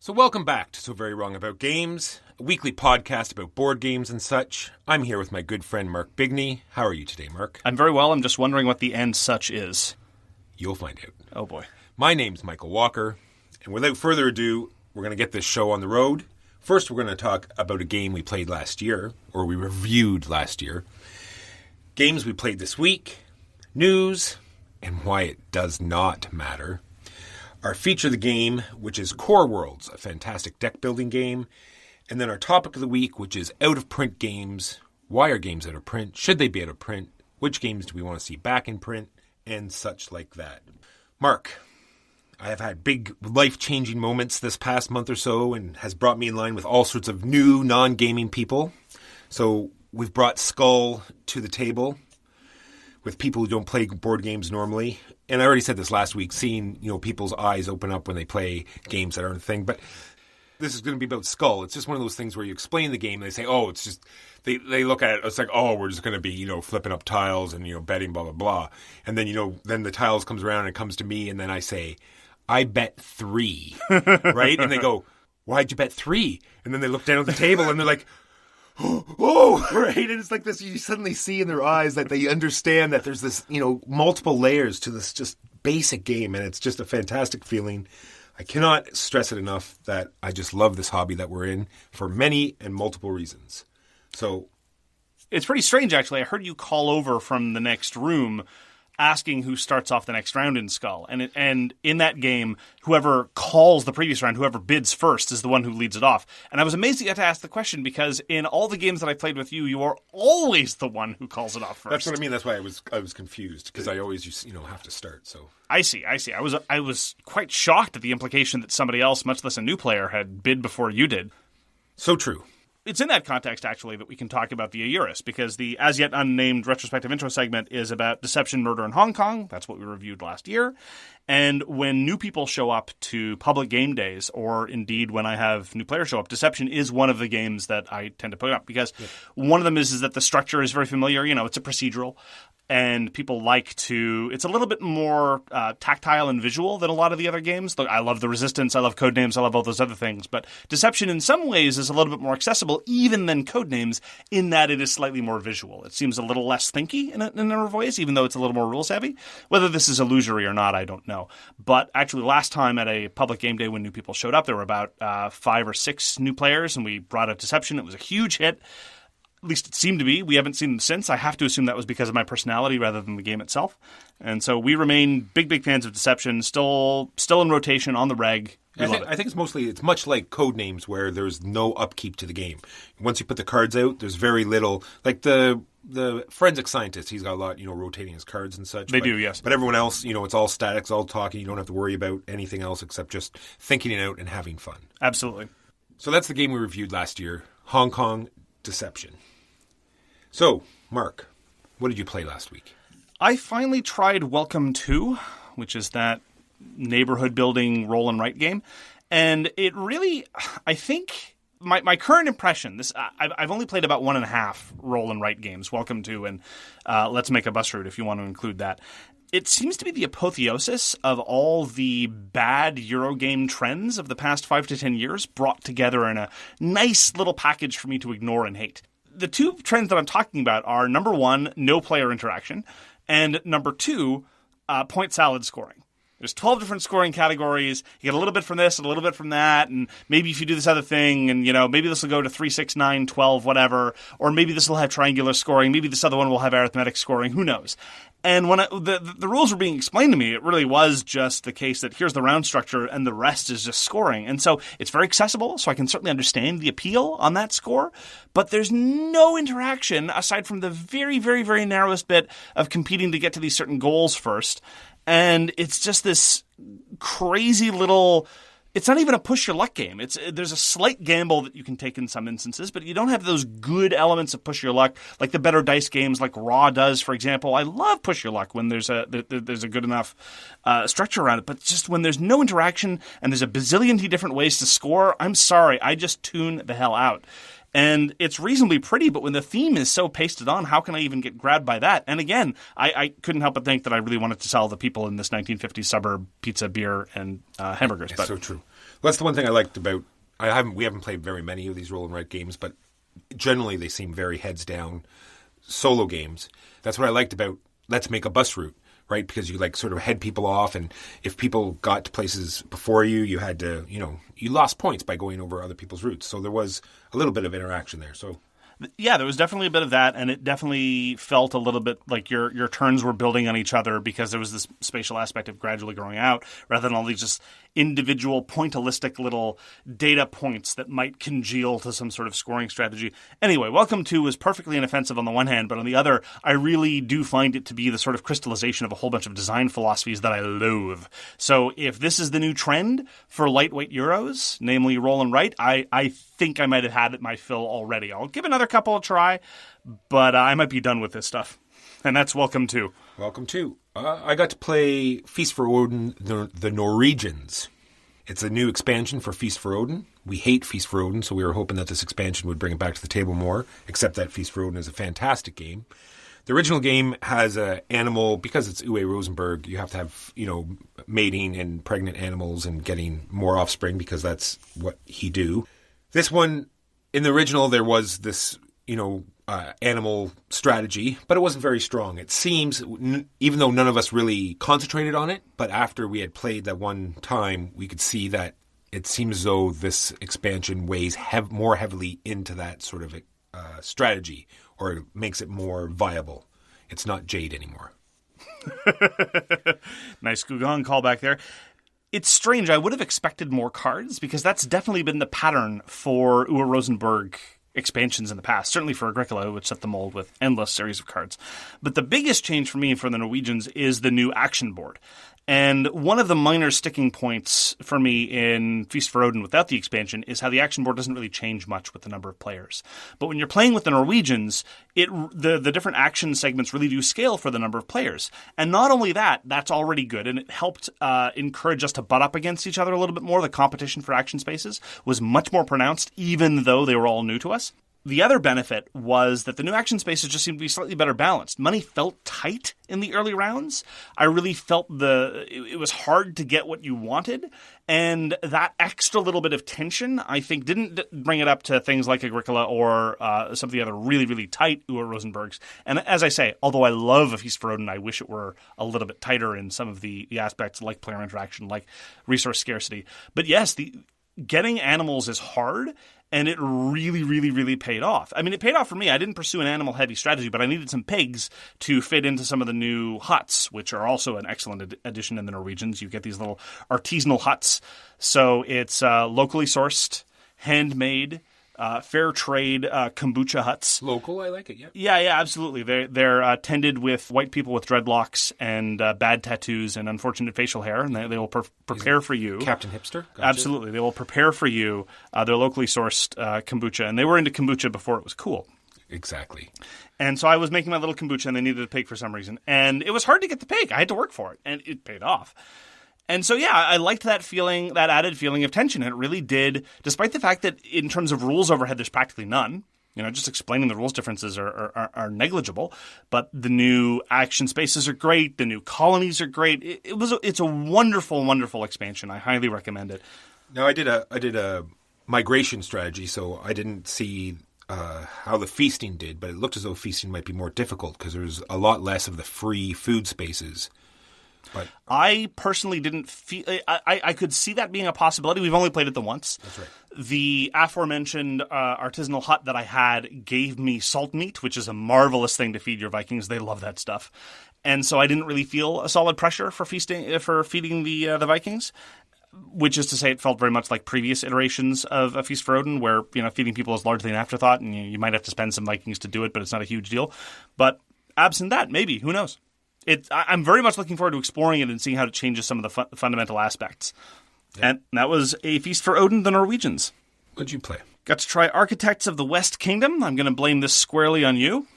So welcome back to So Very Wrong About Games, a weekly podcast about board games and such. I'm here with my good friend Mark Bigney. How are you today, Mark? I'm very well. I'm just wondering what the "and such" is. You'll find out. Oh, boy. My name's Michael Walker, and without further ado, we're going to get this show on the road. First, we're going to talk about a game we played last year, or we reviewed last year. Games we played this week, news, and why it does not matter. Our feature of the game, which is Core Worlds, a fantastic deck-building game. And then our topic of the week, which is out-of-print games. Why are games out of print? Should they be out of print? Which games do we want to see back in print? And such like that. Mark, I have had big life-changing moments this past month or so and has brought me in line with all sorts of new non-gaming people. So we've brought Skull to the table with people who don't play board games normally. And I already said this last week, seeing, people's eyes open up when they play games that aren't a thing. But this is going to be about Skull. It's just one of those things where you explain the game and they say, oh, it's just, they look at it, it's like, oh, we're just going to be, flipping up tiles and, betting, blah, blah, blah. And then, then the tiles comes around and it comes to me and then I say, I bet 3, right? And they go, why'd you bet 3? And then they look down at the table and they're like, oh, right? And it's like this, you suddenly see in their eyes that they understand that there's this, multiple layers to this just basic game. And it's just a fantastic feeling. I cannot stress it enough that I just love this hobby that we're in for many and multiple reasons. So it's pretty strange, actually. I heard you call over from the next room asking who starts off the next round in Skull. And in that game, whoever calls the previous round, whoever bids first is the one who leads it off. And I was amazed that you had to ask the question because in all the games that I played with you, you are always the one who calls it off first. That's what I mean. That's why I was confused because I always have to start. So I see. I was quite shocked at the implication that somebody else, much less a new player, had bid before you did. So true. It's in that context, actually, that we can talk about the Eurus, because the as-yet-unnamed retrospective intro segment is about deception, murder in Hong Kong. That's what we reviewed last year. And when new people show up to public game days, or indeed when I have new players show up, deception is one of the games that I tend to put up, because one of them is that the structure is very familiar. It's a procedural. And people like to – it's a little bit more tactile and visual than a lot of the other games. Look, I love the Resistance. I love Codenames. I love all those other things. But Deception in some ways is a little bit more accessible even than Codenames in that it is slightly more visual. It seems a little less thinky in a number of ways, even though it's a little more rules-heavy. Whether this is illusory or not, I don't know. But actually last time at a public game day when new people showed up, there were about 5 or 6 new players, and we brought out Deception. It was a huge hit. At least it seemed to be. We haven't seen them since. I have to assume that was because of my personality rather than the game itself. And so we remain big fans of Deception, still in rotation on the reg. I think it's much like Codenames where there's no upkeep to the game. Once you put the cards out, there's very little. Like the forensic scientist, he's got a lot, rotating his cards and such. They do, yes. But everyone else, it's all static, it's all talking. You don't have to worry about anything else except just thinking it out and having fun. Absolutely. So that's the game we reviewed last year, Hong Kong Deception. So, Mark, what did you play last week? I finally tried Welcome To, which is that neighborhood building roll and write game. And it really, I think, my current impression, I've only played about 1.5 roll and write games, Welcome To and Let's Make a Bus Route, if you want to include that. It seems to be the apotheosis of all the bad Eurogame trends of the past 5 to 10 years brought together in a nice little package for me to ignore and hate. The two trends that I'm talking about are, number 1, no player interaction, and number 2, point salad scoring. There's 12 different scoring categories. You get a little bit from this and a little bit from that, and maybe if you do this other thing, and maybe this will go to 3, 6, 9, 12, whatever, or maybe this will have triangular scoring, maybe this other one will have arithmetic scoring, who knows. And when the rules were being explained to me, it really was just the case that here's the round structure and the rest is just scoring. And so it's very accessible, so I can certainly understand the appeal on that score, but there's no interaction aside from the very, very, very narrowest bit of competing to get to these certain goals first. And it's just this crazy little It's not even a push your luck game. There's a slight gamble that you can take in some instances, but you don't have those good elements of push your luck, like the better dice games, like Raw does, for example. I love push your luck when there's a good enough structure around it, but just when there's no interaction and there's a bazillion different ways to score, I'm sorry, I just tune the hell out. And it's reasonably pretty, but when the theme is so pasted on, how can I even get grabbed by that? And again, I couldn't help but think that I really wanted to sell the people in this 1950s suburb pizza, beer, and hamburgers. It's so true. That's the one thing I liked about. We haven't played very many of these roll and write games, but generally they seem very heads down solo games. That's what I liked about Let's Make a Bus Route, right? Because you like sort of head people off, and if people got to places before you, you had to, you lost points by going over other people's routes. So there was a little bit of interaction there. So. Yeah, there was definitely a bit of that, and it definitely felt a little bit like your turns were building on each other because there was this spatial aspect of gradually growing out rather than all these just individual pointillistic little data points that might congeal to some sort of scoring strategy. Anyway, Welcome To was perfectly inoffensive on the one hand, but on the other, I really do find it to be the sort of crystallization of a whole bunch of design philosophies that I loathe. So if this is the new trend for lightweight Euros, namely roll and write, I think I might have had my fill already. I'll give another couple a try, but I might be done with this stuff. And that's Welcome To. Welcome To. I got to play Feast for Odin, the Norwegians. It's a new expansion for Feast for Odin. We hate Feast for Odin, so we were hoping that this expansion would bring it back to the table more, except that Feast for Odin is a fantastic game. The original game has an animal, because it's Uwe Rosenberg, you have to have, mating and pregnant animals and getting more offspring because that's what he do. This one, in the original, there was this, animal strategy, but it wasn't very strong. It seems, even though none of us really concentrated on it, but after we had played that one time, we could see that it seems as though this expansion weighs more heavily into that sort of strategy, or it makes it more viable. It's not Jade anymore. Nice Gugong callback there. It's strange. I would have expected more cards because that's definitely been the pattern for Uwe Rosenberg expansions in the past, certainly for Agricola, which set the mold with endless series of cards. But the biggest change for me and for the Norwegians is the new action board. And one of the minor sticking points for me in Feast for Odin without the expansion is how the action board doesn't really change much with the number of players. But when you're playing with the Norwegians, the different action segments really do scale for the number of players. And not only that, that's already good. And it helped encourage us to butt up against each other a little bit more. The competition for action spaces was much more pronounced, even though they were all new to us. The other benefit was that the new action spaces just seemed to be slightly better balanced. Money felt tight in the early rounds. I really felt it was hard to get what you wanted. And that extra little bit of tension, I think, didn't bring it up to things like Agricola or some of the other really, really tight Uwe Rosenbergs. And as I say, although I love A Feast for Odin, I wish it were a little bit tighter in some of the aspects like player interaction, like resource scarcity. But yes, getting animals is hard. And it really, really, really paid off. I mean, it paid off for me. I didn't pursue an animal-heavy strategy, but I needed some pigs to fit into some of the new huts, which are also an excellent addition in the Norwegians. You get these little artisanal huts. So it's locally sourced, handmade, fair trade kombucha huts. Local, I like it, yeah. Yeah, absolutely. They're tended with white people with dreadlocks and bad tattoos and unfortunate facial hair, and they will prepare for you. Captain Hipster? Gotcha. Absolutely. They will prepare for you their locally sourced kombucha, and they were into kombucha before it was cool. Exactly. And so I was making my little kombucha, and they needed a pig for some reason. And it was hard to get the pig. I had to work for it, and it paid off. And so, yeah, I liked that feeling, that added feeling of tension. And it really did, despite the fact that in terms of rules overhead, there's practically none. Just explaining the rules differences are negligible. But the new action spaces are great. The new colonies are great. It's a wonderful, wonderful expansion. I highly recommend it. Now, I did a migration strategy, so I didn't see how the feasting did, but it looked as though feasting might be more difficult because there's a lot less of the free food spaces. But I personally didn't feel I could see that being a possibility. We've only played it the once. That's right. The aforementioned artisanal hut that I had gave me salt meat, which is a marvelous thing to feed your Vikings. They love that stuff. And so I didn't really feel a solid pressure for feeding the Vikings, which is to say it felt very much like previous iterations of A Feast for Odin, where feeding people is largely an afterthought, and you might have to spend some Vikings to do it, but it's not a huge deal. But absent that, maybe. Who knows? I'm very much looking forward to exploring it and seeing how it changes some of the fundamental aspects. Yeah. And that was A Feast for Odin, the Norwegians. What'd you play? Got to try Architects of the West Kingdom. I'm going to blame this squarely on you.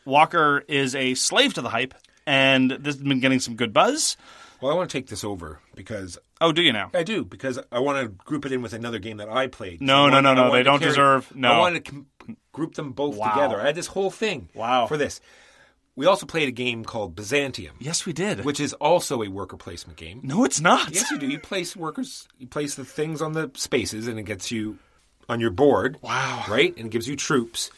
Walker is a slave to the hype, and this has been getting some good buzz. Well, I want to take this over because... Oh, do you now? I do, because I want to group it in with another game that I played. No. They don't deserve... No. I wanted to group them both together. I had this whole thing for this. we also played a game called Byzantium. Yes, we did. Which is also a worker placement game. No, it's not. Yes, you do. You place workers, you place the things on the spaces, and it gets you on your board. Wow. Right? And it gives you troops.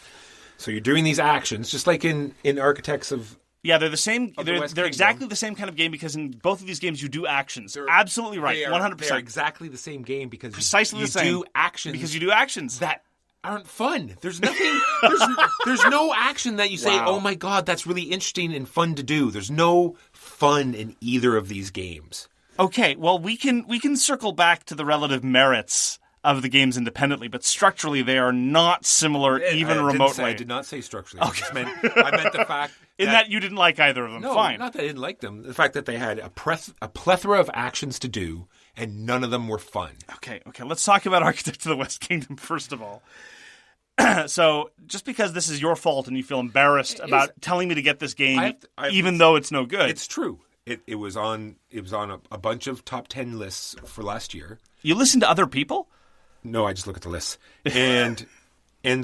So you're doing these actions, just like in Architects of... Yeah, they're the same. the They're West Kingdom. exactly the same kind of game because in both of these games you do actions. Absolutely right. 100%. They're exactly the same game because Precisely you the same. do actions. Because you do actions. That aren't fun. There's nothing. There's no action that you say, Wow. oh my God, that's really interesting and fun to do. There's no fun in either of these games. Okay, well, we can circle back to the relative merits of the games independently, but structurally they are not similar even remotely. I did not say structurally. Okay. I meant the fact that you didn't like either of them. No, Fine. not that I didn't like them. The fact that they had a plethora of actions to do and none of them were fun. Okay. Let's talk about Architect of the West Kingdom first of all. So, just because this is your fault and you feel embarrassed about telling me to get this game, even though it's no good, it's true. It was on a bunch of top 10 lists for last year. You listen to other people? No, I just look at the lists, and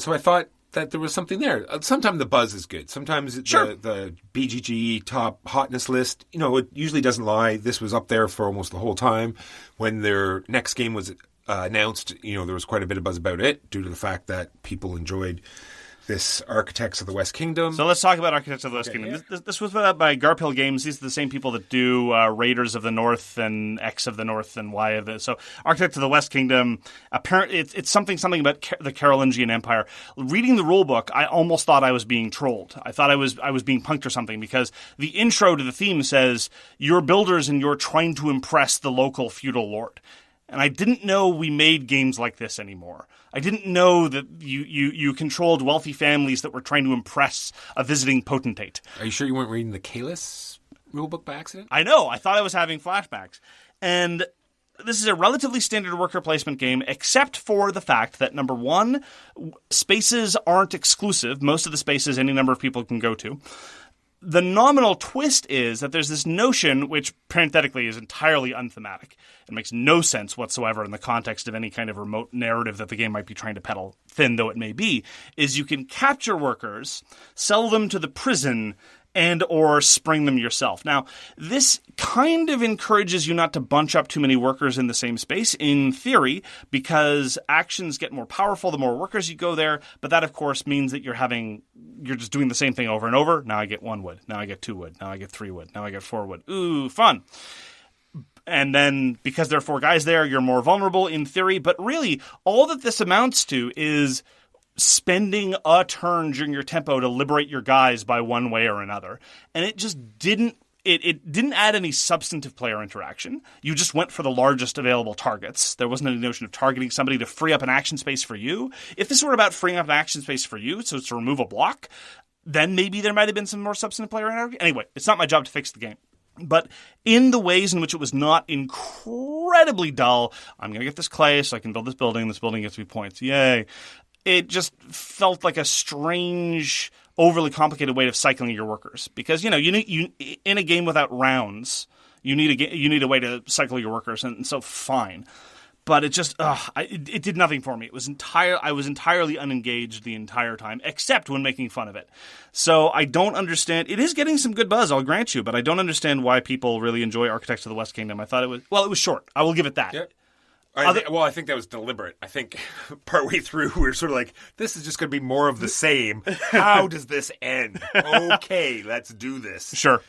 so I thought that there was something there. Sometimes the buzz is good. Sometimes the BGG top hotness list, it usually doesn't lie. This was up there for almost the whole time. When their next game was announced, there was quite a bit of buzz about it due to the fact that people enjoyed this Architects of the West Kingdom. So let's talk about Architects of the West Kingdom. Yeah. This was put out by Garphill Games. These are the same people that do Raiders of the North and X of the North and Y of the... So Architects of the West Kingdom, apparently it's something about the Carolingian Empire. Reading the rule book, I almost thought I was being trolled. I thought I was being punked or something because the intro to the theme says, you're builders and you're trying to impress the local feudal lord. And I didn't know we made games like this anymore. I didn't know that you controlled wealthy families that were trying to impress a visiting potentate. Are you sure you weren't reading the Calis rulebook by accident? I know. I thought I was having flashbacks. And this is a relatively standard worker placement game, except for the fact that, number one, spaces aren't exclusive. Most of the spaces any number of people can go to. The nominal twist is that there's this notion, which parenthetically is entirely unthematic. It makes no sense whatsoever in the context of any kind of remote narrative that the game might be trying to peddle, thin though it may be, is you can capture workers, sell them to the prison, and or spring them yourself. Now, this kind of encourages you not to bunch up too many workers in the same space, in theory, because actions get more powerful the more workers you go there, but that, of course, means that you're just doing the same thing over and over. Now I get 1 wood. Now I get 2 wood. Now I get 3 wood. Now I get 4 wood. Ooh, fun. And then, because there are 4 guys there, you're more vulnerable in theory, but really, all that this amounts to is spending a turn during your tempo to liberate your guys by one way or another. And it just didn't add any substantive player interaction. You just went for the largest available targets. There wasn't any notion of targeting somebody to free up an action space for you. If this were about freeing up an action space for you, so it's to remove a block, then maybe there might have been some more substantive player interaction. Anyway, it's not my job to fix the game. But in the ways in which it was not incredibly dull, I'm going to get this clay so I can build this building. This building gets me points. Yay. It just felt like a strange, overly complicated way of cycling your workers. Because, you in a game without rounds, you need a way to cycle your workers, and so fine. But it just, it did nothing for me. I was entirely unengaged the entire time, except when making fun of it. So I don't understand. It is getting some good buzz, I'll grant you, but I don't understand why people really enjoy Architects of the West Kingdom. I thought it was short. I will give it that. Yep. I think that was deliberate. I think partway through we were sort of like, this is just going to be more of the same. How does this end? Okay, let's do this. Sure.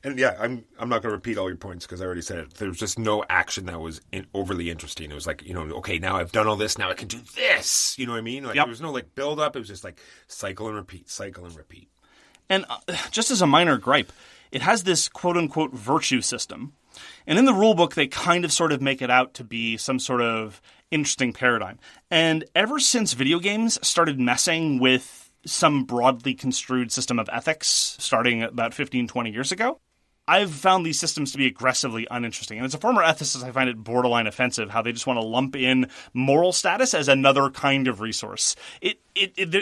And yeah, I'm not going to repeat all your points because I already said it. There was just no action that was overly interesting. It was like, okay, now I've done all this. Now I can do this. You know what I mean? Like There was no build up. It was just like cycle and repeat, cycle and repeat. And just as a minor gripe, it has this quote unquote virtue system. And in the rule book, they kind of sort of make it out to be some sort of interesting paradigm. And ever since video games started messing with some broadly construed system of ethics, starting about 15, 20 years ago, I've found these systems to be aggressively uninteresting. And as a former ethicist, I find it borderline offensive how they just want to lump in moral status as another kind of resource.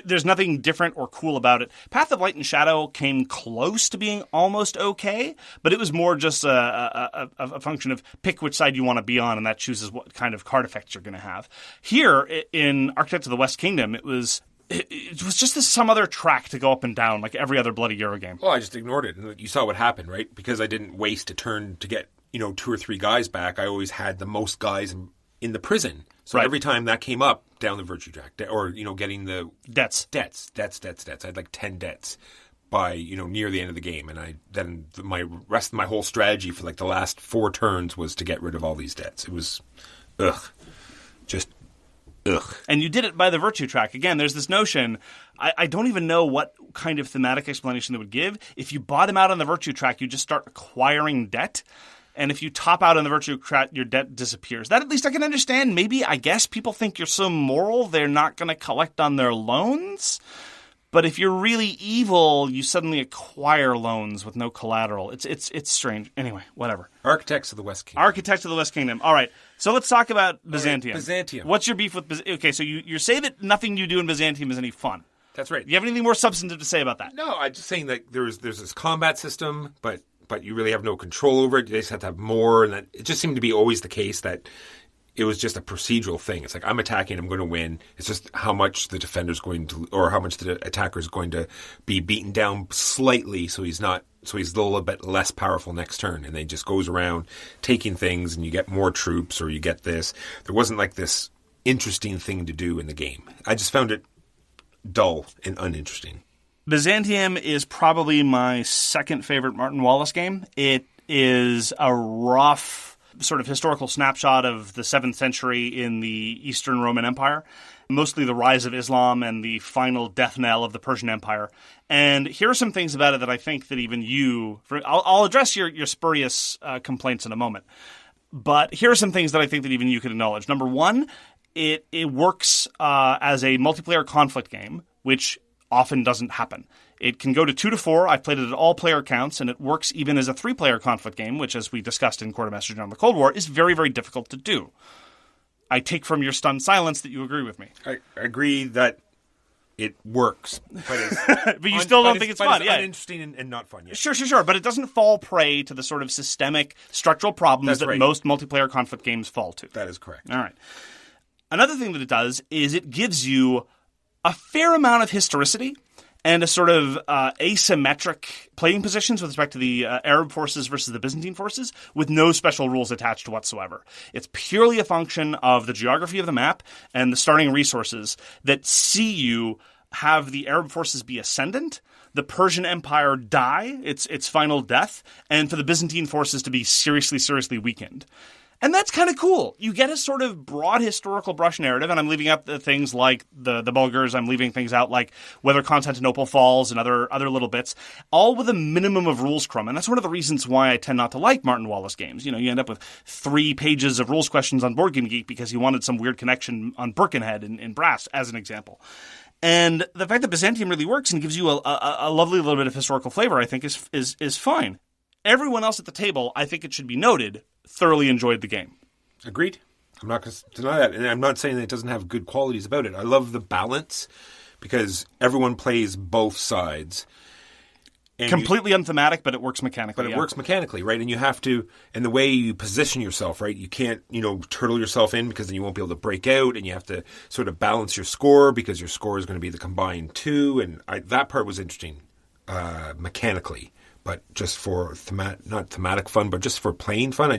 There's nothing different or cool about it. Path of Light and Shadow came close to being almost okay, but it was more just a function of pick which side you want to be on, and that chooses what kind of card effects you're going to have. Here, in Architects of the West Kingdom, it was it was just some other track to go up and down like every other bloody Euro game. Well, I just ignored it. And you saw what happened, right? Because I didn't waste a turn to get, 2 or 3 guys back. I always had the most guys in the prison. So every time that came up, down the virtue track. Or, getting the... Debts. I had like 10 debts by, near the end of the game. And then my whole strategy for like the last 4 turns was to get rid of all these debts. It was, just... Ugh. And you did it by the virtue track. Again, there's this notion, I don't even know what kind of thematic explanation they would give. If you bottom out on the virtue track, you just start acquiring debt. And if you top out on the virtue track, your debt disappears. That at least I can understand. Maybe, I guess, people think you're so moral, they're not going to collect on their loans. But if you're really evil, you suddenly acquire loans with no collateral. It's strange. Anyway, whatever. Architects of the West Kingdom. Architects of the West Kingdom. All right. So let's talk about Byzantium. Byzantium. What's your beef with Byzantium? Okay, so you say that nothing you do in Byzantium is any fun. That's right. Do you have anything more substantive to say about that? No, I'm just saying that there's this combat system, but you really have no control over it. You just have to have more, and that it just seemed to be always the case that it was just a procedural thing. It's like, I'm attacking, I'm going to win. It's just how much the defender's going to, or how much the attacker's going to be beaten down slightly, so he's a little bit less powerful next turn. And then he just goes around taking things, and you get more troops, or you get this. There wasn't like this interesting thing to do in the game. I just found it dull and uninteresting. Byzantium is probably my second favorite Martin Wallace game. It is a rough sort of historical snapshot of the 7th century in the Eastern Roman Empire, mostly the rise of Islam and the final death knell of the Persian Empire. And here are some things about it that I think that even you... I'll address your spurious complaints in a moment. But here are some things that I think that even you could acknowledge. Number one, it works as a multiplayer conflict game, which often doesn't happen. It can go to 2 to 4. I've played it at all player counts, and it works even as a 3-player conflict game, which, as we discussed in Quartermaster during the Cold War, is very, very difficult to do. I take from your stunned silence that you agree with me. I agree that it works, but but you still don't think it's fun. Yeah, uninteresting and not fun. Yeah. Sure. But it doesn't fall prey to the sort of systemic structural problems that most multiplayer conflict games fall to. That is correct. All right. Another thing that it does is it gives you a fair amount of historicity and a sort of asymmetric playing positions with respect to the Arab forces versus the Byzantine forces with no special rules attached whatsoever. It's purely a function of the geography of the map and the starting resources that see you have the Arab forces be ascendant, the Persian Empire die, its final death, and for the Byzantine forces to be seriously, seriously weakened. And that's kind of cool. You get a sort of broad historical brush narrative, and I'm leaving out the things like the Bulgars. I'm leaving things out like whether Constantinople falls and other little bits, all with a minimum of rules crumb. And that's one of the reasons why I tend not to like Martin Wallace games. You end up with 3 pages of rules questions on Board Game Geek because he wanted some weird connection on Birkenhead in Brass, as an example. And the fact that Byzantium really works and gives you a lovely little bit of historical flavor, I think, is fine. Everyone else at the table, I think it should be noted, thoroughly enjoyed the game. Agreed. I'm not going to deny that. And I'm not saying that it doesn't have good qualities about it. I love the balance because everyone plays both sides. And completely unthematic, but it works mechanically. But it works mechanically, right? And you have to, and the way you position yourself, right? You can't, turtle yourself in because then you won't be able to break out, and you have to sort of balance your score because your score is going to be the combined 2. And that part was interesting mechanically. But just for not thematic fun, but just for playing fun, I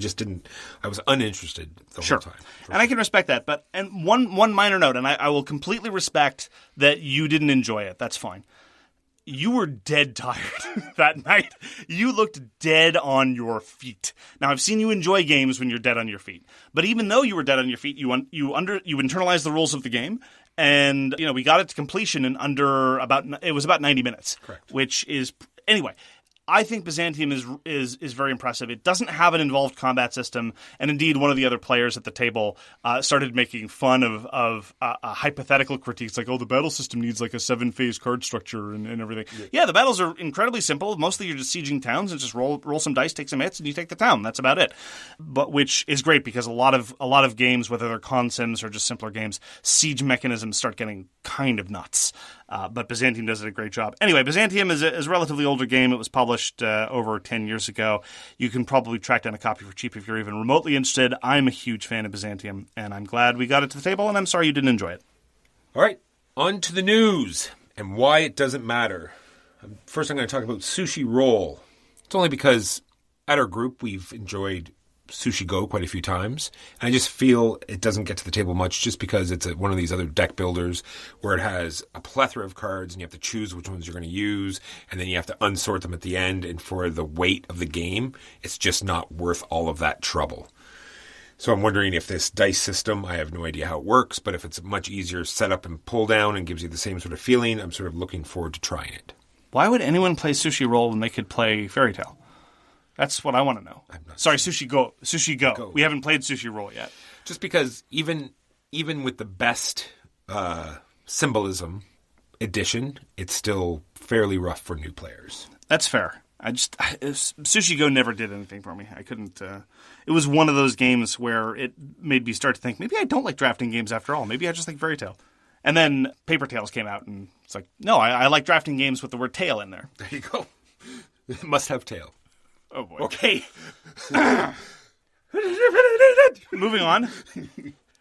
was uninterested the whole time. And I can respect that. And one minor note, and I will completely respect that you didn't enjoy it. That's fine. You were dead tired that night. You looked dead on your feet. Now, I've seen you enjoy games when you're dead on your feet. But even though you were dead on your feet, you internalized the rules of the game. And, we got it to completion in about 90 minutes. Correct. Which is, anyway, I think Byzantium is very impressive. It doesn't have an involved combat system, and indeed, one of the other players at the table started making fun of hypothetical critiques, like, the battle system needs like a 7-phase card structure and everything. Yeah, the battles are incredibly simple. Mostly, you're just sieging towns and just roll some dice, take some hits, and you take the town. That's about it. But which is great because a lot of games, whether they're con sims or just simpler games, siege mechanisms start getting kind of nuts. But Byzantium does a great job. Anyway, Byzantium is a relatively older game. It was published over 10 years ago. You can probably track down a copy for cheap if you're even remotely interested. I'm a huge fan of Byzantium, and I'm glad we got it to the table, and I'm sorry you didn't enjoy it. All right. On to the news and why it doesn't matter. First, I'm going to talk about Sushi Roll. It's only because at our group, we've enjoyed Sushi Go quite a few times. And I just feel it doesn't get to the table much just because it's one of these other deck builders where it has a plethora of cards and you have to choose which ones you're going to use. And then you have to unsort them at the end. And for the weight of the game, it's just not worth all of that trouble. So I'm wondering if this dice system, I have no idea how it works, but if it's a much easier setup and pull down and gives you the same sort of feeling, I'm sort of looking forward to trying it. Why would anyone play Sushi Roll when they could play Fairy Tale? That's what I want to know. Sorry, Sushi Go. Sushi Go. We haven't played Sushi Roll yet. Just because even with the best symbolism edition, it's still fairly rough for new players. That's fair. Sushi Go never did anything for me. I couldn't. It was one of those games where it made me start to think, maybe I don't like drafting games after all. Maybe I just like Fairy Tale. And then Paper Tales came out, and it's like, no, I like drafting games with the word tail in there. There you go. It must have tail. Oh, boy. Okay. Moving on.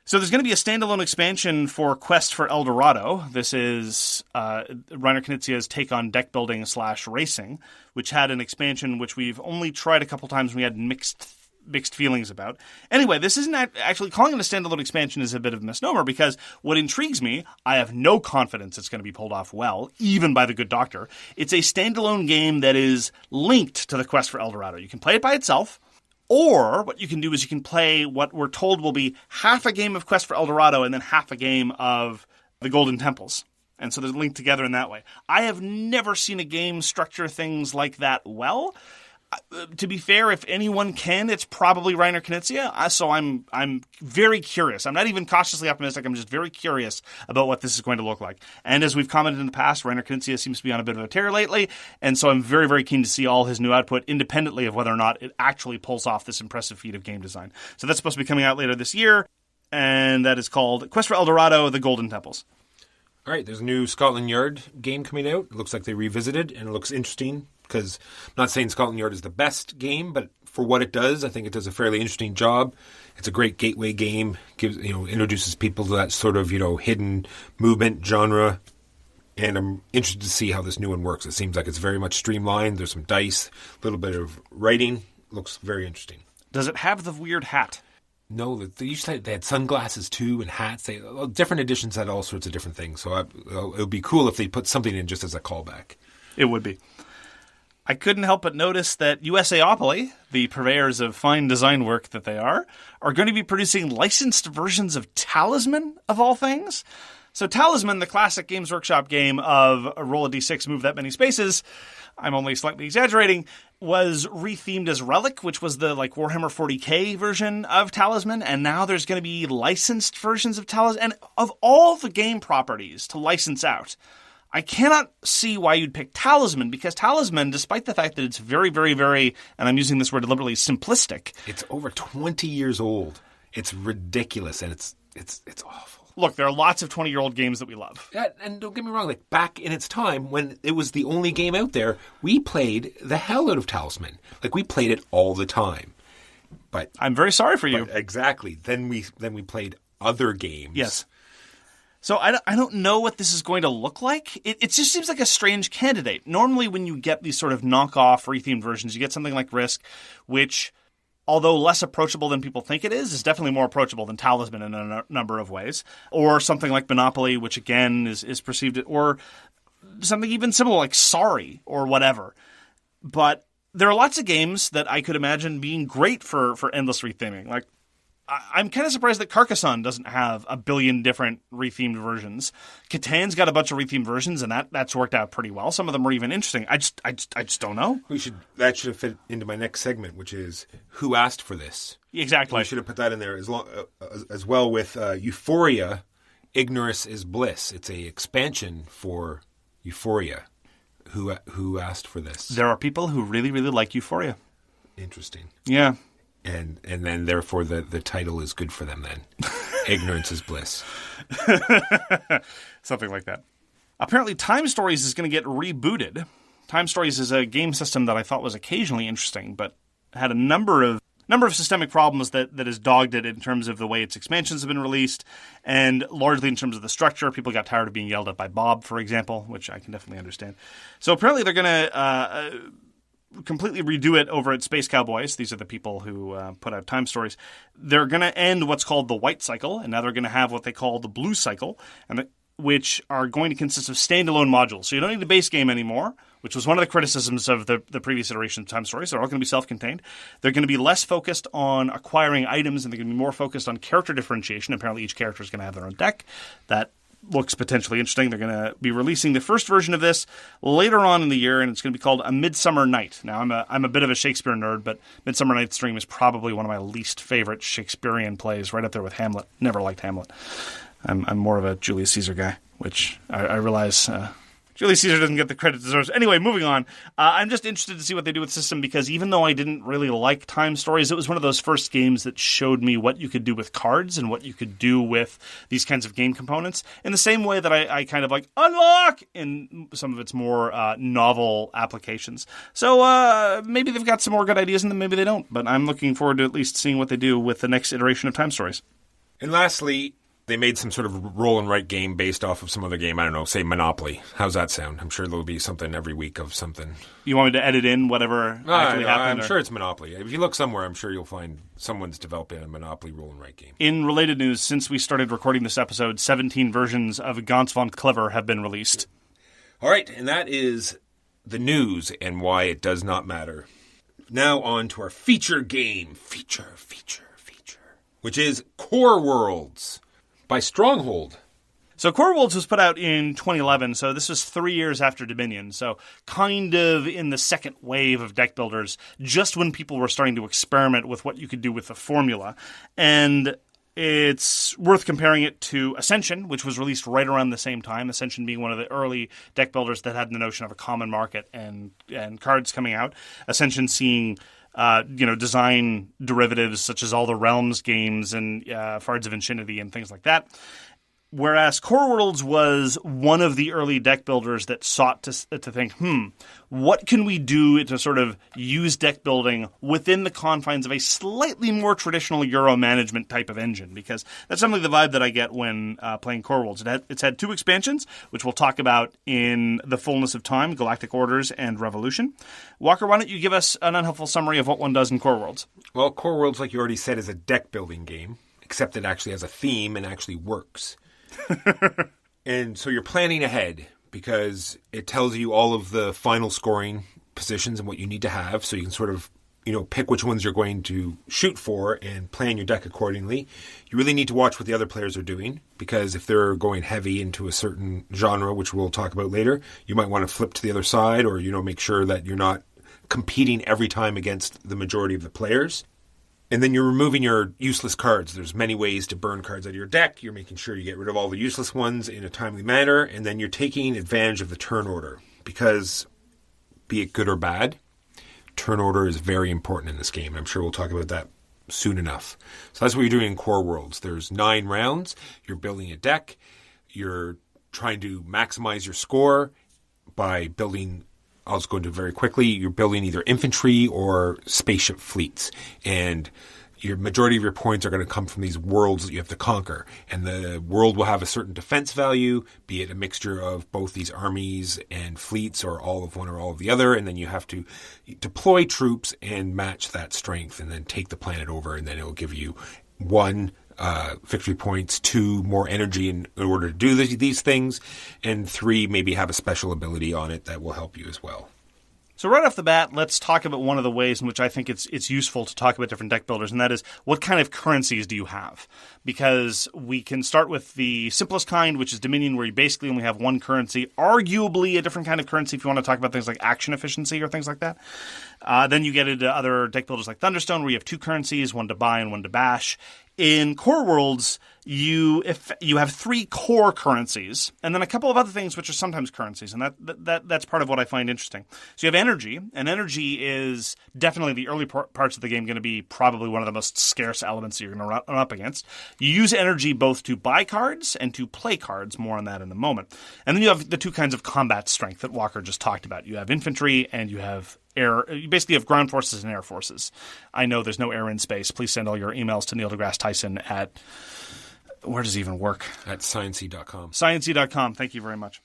So there's going to be a standalone expansion for Quest for El Dorado. This is Reiner Knizia's take on deck building / racing, which had an expansion which we've only tried a couple times and we had mixed feelings about. Anyway, this isn't actually calling it a standalone expansion is a bit of a misnomer because what intrigues me, I have no confidence it's going to be pulled off well, even by the good doctor. It's a standalone game that is linked to the Quest for El Dorado. You can play it by itself, or what you can do is you can play what we're told will be half a game of Quest for El Dorado and then half a game of the Golden Temples. And so they're linked together in that way. I have never seen a game structure things like that well. To be fair, if anyone can, it's probably Reiner Knizia. So I'm very curious. I'm not even cautiously optimistic. I'm just very curious about what this is going to look like. And as we've commented in the past, Reiner Knizia seems to be on a bit of a tear lately. And so I'm very, very keen to see all his new output independently of whether or not it actually pulls off this impressive feat of game design. So that's supposed to be coming out later this year. And that is called Quest for El Dorado, The Golden Temples. All right, there's a new Scotland Yard game coming out. It looks like they revisited, and it looks interesting. Because I'm not saying Scotland Yard is the best game, but for what it does, I think it does a fairly interesting job. It's a great gateway game, introduces people to that sort of, hidden movement genre. And I'm interested to see how this new one works. It seems like it's very much streamlined. There's some dice, a little bit of writing. Looks very interesting. Does it have the weird hat? No, they had sunglasses too and hats. Different editions had all sorts of different things. So it would be cool if they put something in just as a callback. It would be. I couldn't help but notice that USAopoly, the purveyors of fine design work that they are going to be producing licensed versions of Talisman, of all things. So Talisman, the classic Games Workshop game of roll a d6, move that many spaces, I'm only slightly exaggerating, was rethemed as Relic, which was the Warhammer 40k version of Talisman, and now there's going to be licensed versions of Talisman. And of all the game properties to license out, I cannot see why you'd pick Talisman, because Talisman, despite the fact that it's very, very, very, and I'm using this word deliberately, simplistic. It's over 20 years old. It's ridiculous, and it's awful. Look, there are lots of 20-year-old games that we love. Yeah, and don't get me wrong, back in its time, when it was the only game out there, we played the hell out of Talisman. We played it all the time. But I'm very sorry for you. Exactly. Then we played other games. Yes. So I don't know what this is going to look like. It just seems like a strange candidate. Normally when you get these sort of knockoff rethemed versions, you get something like Risk, which, although less approachable than people think it is definitely more approachable than Talisman in a number of ways. Or something like Monopoly, which again is perceived, or something even similar like Sorry or whatever. But there are lots of games that I could imagine being great for endless retheming. I'm kind of surprised that Carcassonne doesn't have a billion different rethemed versions. Catan's got a bunch of rethemed versions, and that's worked out pretty well. Some of them are even interesting. I just don't know. That should have fit into my next segment, which is who asked for this. Exactly. We should have put that in there as well with Euphoria. Ignorance is bliss. It's a expansion for Euphoria. Who asked for this? There are people who really, really like Euphoria. Interesting. Yeah. And then therefore the title is good for them then. Ignorance is bliss. Something like that. Apparently Time Stories is going to get rebooted. Time Stories is a game system that I thought was occasionally interesting, but had a number of number of systemic problems that has dogged it in terms of the way its expansions have been released, and largely in terms of the structure. People got tired of being yelled at by Bob, for example, which I can definitely understand. So apparently they're going to completely redo it over at Space Cowboys. These are the people who put out Time Stories. They're going to end what's called the White Cycle, and now they're going to have what they call the Blue Cycle, which are going to consist of standalone modules. So you don't need the base game anymore, which was one of the criticisms of the previous iteration of Time Stories. They're all going to be self-contained. They're going to be less focused on acquiring items, and they're going to be more focused on character differentiation. Apparently each character is going to have their own deck. That looks potentially interesting. They're going to be releasing the first version of this later on in the year, and it's going to be called A Midsummer Night. Now, I'm a bit of a Shakespeare nerd, but Midsummer Night's Dream is probably one of my least favorite Shakespearean plays, right up there with Hamlet. Never liked Hamlet. I'm more of a Julius Caesar guy, which I realize Julius Caesar doesn't get the credit it deserves. Anyway, moving on. I'm just interested to see what they do with the system, because even though I didn't really like Time Stories, it was one of those first games that showed me what you could do with cards and what you could do with these kinds of game components, in the same way that I kind of like unlock in some of its more novel applications. So maybe they've got some more good ideas in them, maybe they don't, but I'm looking forward to at least seeing what they do with the next iteration of Time Stories. And lastly, they made some sort of roll and write game based off of some other game. I don't know, say Monopoly. How's that sound? I'm sure there'll be something every week of something. You want me to edit in whatever actually happened? I'm sure it's Monopoly. If you look somewhere, I'm sure you'll find someone's developing a Monopoly roll and write game. In related news, since we started recording this episode, 17 versions of Gans von Clever have been released. All right, and that is the news and why it does not matter. Now on to our feature game. Feature. Which is Core Worlds by Stronghold. So Core Worlds was put out in 2011, so this was 3 years after Dominion, so kind of in the second wave of deck builders, just when people were starting to experiment with what you could do with the formula. And it's worth comparing it to Ascension, which was released right around the same time, Ascension being one of the early deck builders that had the notion of a common market and cards coming out. Ascension seeing design derivatives such as all the Realms games and Fards of Infinity and things like that. Whereas Core Worlds was one of the early deck builders that sought to think, what can we do to sort of use deck building within the confines of a slightly more traditional Euro management type of engine? Because that's something the vibe that I get when playing Core Worlds. It's had 2 expansions, which we'll talk about in the fullness of time, Galactic Orders and Revolution. Walker, why don't you give us an unhelpful summary of what one does in Core Worlds? Well, Core Worlds, like you already said, is a deck building game, except it actually has a theme and actually works. And so you're planning ahead because it tells you all of the final scoring positions and what you need to have, so you can sort of, pick which ones you're going to shoot for and plan your deck accordingly. You really need to watch what the other players are doing, because if they're going heavy into a certain genre, which we'll talk about later, you might want to flip to the other side, or, make sure that you're not competing every time against the majority of the players. And then you're removing your useless cards. There's many ways to burn cards out of your deck. You're making sure you get rid of all the useless ones in a timely manner. And then you're taking advantage of the turn order. Because, be it good or bad, turn order is very important in this game. I'm sure we'll talk about that soon enough. So that's what you're doing in Core Worlds. There's 9 rounds. You're building a deck. You're trying to maximize your score by building... I'll just go into it very quickly. You're building either infantry or spaceship fleets. And your majority of your points are going to come from these worlds that you have to conquer. And the world will have a certain defense value, be it a mixture of both these armies and fleets, or all of one or all of the other. And then you have to deploy troops and match that strength, and then take the planet over. And then it will give you 1 victory points, 2 more energy in order to do these things, and 3 maybe have a special ability on it that will help you as well. So right off the bat, let's talk about one of the ways in which I think it's useful to talk about different deck builders, and that is, what kind of currencies do you have? Because we can start with the simplest kind, which is Dominion, where you basically only have 1 currency, arguably a different kind of currency if you want to talk about things like action efficiency or things like that. Then you get into other deck builders like Thunderstone, where you have 2 currencies, 1 to buy and 1 to bash. In Core Worlds, you have 3 core currencies, and then a couple of other things which are sometimes currencies, and that's part of what I find interesting. So you have energy, and energy is definitely the early parts of the game going to be probably one of the most scarce elements that you're going to run up against. You use energy both to buy cards and to play cards, more on that in a moment. And then you have the 2 kinds of combat strength that Walker just talked about. You have infantry and you have air. You basically have ground forces and air forces. I know there's no air in space. Please send all your emails to Neil deGrasse Tyson at, where does he even work? At sciencey.com. Sciencey.com. Thank you very much.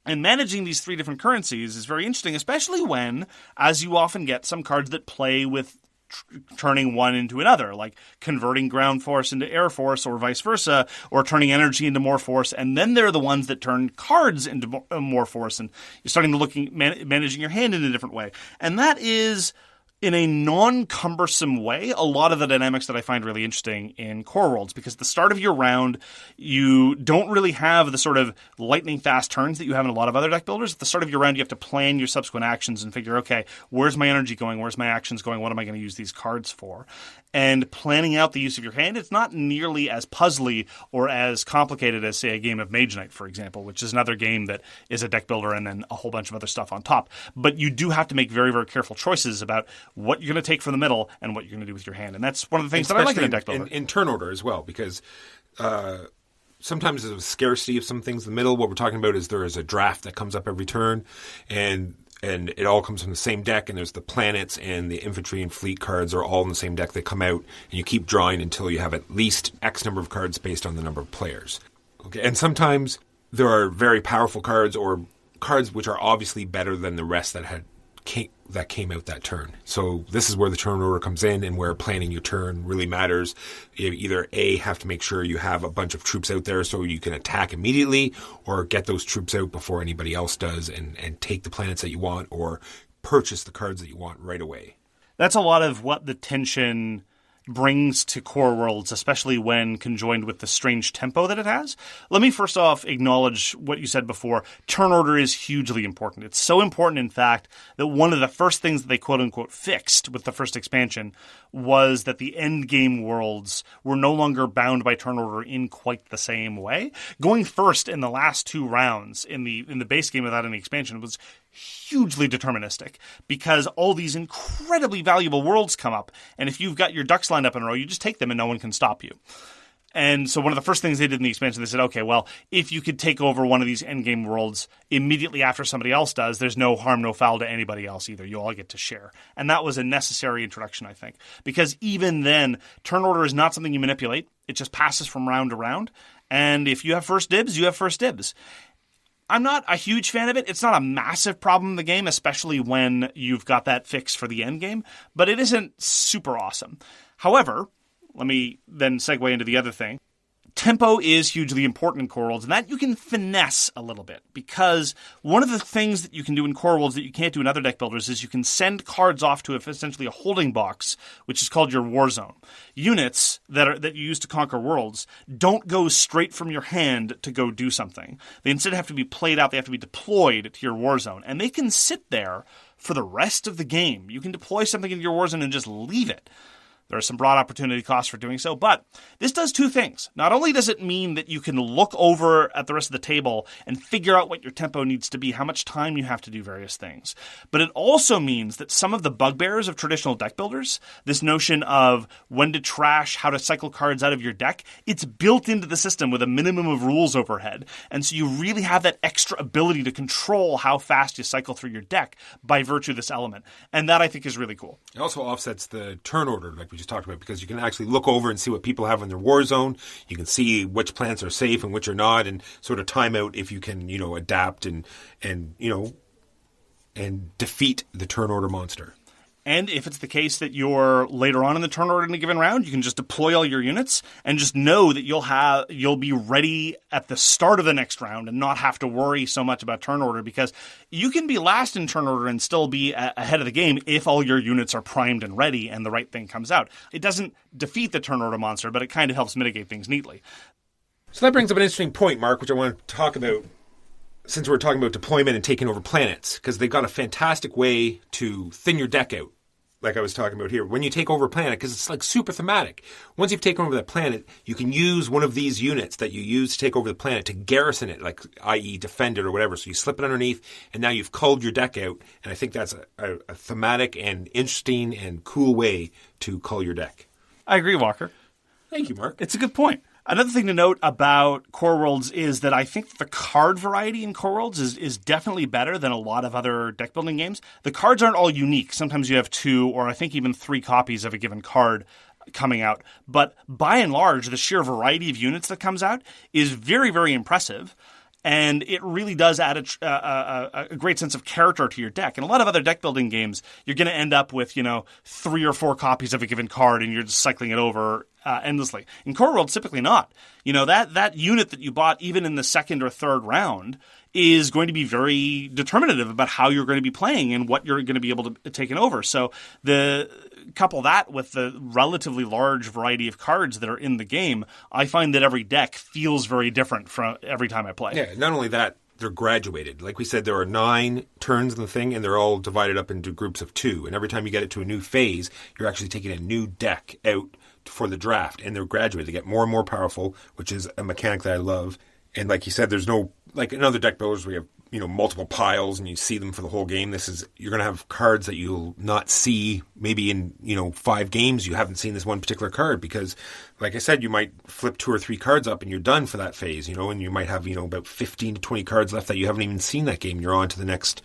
And managing these three different currencies is very interesting, especially when, as you often get, some cards that play with turning one into another, like converting ground force into air force or vice versa, or turning energy into more force. And then there are the ones that turn cards into more force, and you're starting to managing your hand in a different way. And that is, in a non-cumbersome way, a lot of the dynamics that I find really interesting in Core Worlds, because at the start of your round, you don't really have the sort of lightning-fast turns that you have in a lot of other deck builders. At the start of your round, you have to plan your subsequent actions and figure, okay, where's my energy going? Where's my actions going? What am I going to use these cards for? And planning out the use of your hand, it's not nearly as puzzly or as complicated as, say, a game of Mage Knight, for example, which is another game that is a deck builder and then a whole bunch of other stuff on top. But you do have to make very, very careful choices about what you're going to take from the middle and what you're going to do with your hand. And that's one of the things that I like in a deck builder. In turn order as well, because sometimes there's a scarcity of some things in the middle. What we're talking about is there is a draft that comes up every turn, and it all comes from the same deck, and there's the planets and the infantry and fleet cards are all in the same deck. They come out, and you keep drawing until you have at least X number of cards based on the number of players. Okay, and sometimes there are very powerful cards or cards which are obviously better than the rest that came out that turn. So this is where the turn order comes in and where planning your turn really matters. You either A, have to make sure you have a bunch of troops out there so you can attack immediately, or get those troops out before anybody else does and take the planets that you want, or purchase the cards that you want right away. That's a lot of what the tension brings to Core Worlds, especially when conjoined with the strange tempo that it has. Let me first off acknowledge what you said before. Turn order is hugely important. It's so important, in fact, that one of the first things that they quote-unquote fixed with the first expansion was that the end game worlds were no longer bound by turn order in quite the same way. Going first in the last two rounds in the base game without any expansion was hugely deterministic, because all these incredibly valuable worlds come up, and if you've got your ducks lined up in a row, you just take them and no one can stop you. And so one of the first things they did in the expansion, they said, okay, well, if you could take over one of these endgame worlds immediately after somebody else does, there's no harm, no foul to anybody else either. You all get to share. And that was a necessary introduction, I think, because even then, turn order is not something you manipulate. It just passes from round to round. And if you have first dibs, you have first dibs. I'm not a huge fan of it. It's not a massive problem in the game, especially when you've got that fix for the end game, but it isn't super awesome. However, let me then segue into the other thing. Tempo is hugely important in Core Worlds, and that you can finesse a little bit, because one of the things that you can do in Core Worlds that you can't do in other deck builders is you can send cards off to essentially a holding box, which is called your war zone. Units that you use to conquer worlds don't go straight from your hand to go do something. They instead have to be played out. They have to be deployed to your war zone, and they can sit there for the rest of the game. You can deploy something into your war zone and just leave it. There are some broad opportunity costs for doing so, but this does two things. Not only does it mean that you can look over at the rest of the table and figure out what your tempo needs to be, how much time you have to do various things, but it also means that some of the bugbears of traditional deck builders, this notion of when to trash, how to cycle cards out of your deck, it's built into the system with a minimum of rules overhead. And so you really have that extra ability to control how fast you cycle through your deck by virtue of this element. And that, I think, is really cool. It also offsets the turn order, like we just talked about, because you can actually look over and see what people have in their war zone. You can see which plants are safe and which are not, and sort of time out if you can, adapt and defeat the turn order monster. And if it's the case that you're later on in the turn order in a given round, you can just deploy all your units and just know that you'll be ready at the start of the next round and not have to worry so much about turn order, because you can be last in turn order and still be ahead of the game if all your units are primed and ready and the right thing comes out. It doesn't defeat the turn order monster, but it kind of helps mitigate things neatly. So that brings up an interesting point, Mark, which I want to talk about, since we're talking about deployment and taking over planets, because they've got a fantastic way to thin your deck out, like I was talking about here. When you take over a planet, because it's like super thematic, once you've taken over that planet, you can use one of these units that you use to take over the planet to garrison it, like i.e. defend it or whatever. So you slip it underneath, and now you've culled your deck out, and I think that's a thematic and interesting and cool way to cull your deck. I agree, Walker. Thank you, Mark. It's a good point. Another thing to note about Core Worlds is that I think the card variety in Core Worlds is definitely better than a lot of other deck building games. The cards aren't all unique. Sometimes you have 2 or I think even 3 copies of a given card coming out. But by and large, the sheer variety of units that comes out is very, very impressive. And it really does add a great sense of character to your deck. In a lot of other deck building games, you're going to end up with, 3 or 4 copies of a given card and you're just cycling it over endlessly. In Core Worlds, typically not. That unit that you bought even in the second or third round is going to be very determinative about how you're going to be playing and what you're going to be able to take it over. So couple that with the relatively large variety of cards that are in the game, I find that every deck feels very different from every time I play. Yeah, not only that, they're graduated. Like we said, there are 9 turns in the thing, and they're all divided up into groups of 2. And every time you get it to a new phase, you're actually taking a new deck out for the draft, and they're graduated. They get more and more powerful, which is a mechanic that I love. And like you said, there's no, like in other deck builders, we have multiple piles and you see them for the whole game. You're going to have cards that you'll not see maybe in 5 games. You haven't seen this one particular card because, like I said, you might flip 2 or 3 cards up and you're done for that phase. And you might have about 15 to 20 cards left that you haven't even seen that game. You're on to the next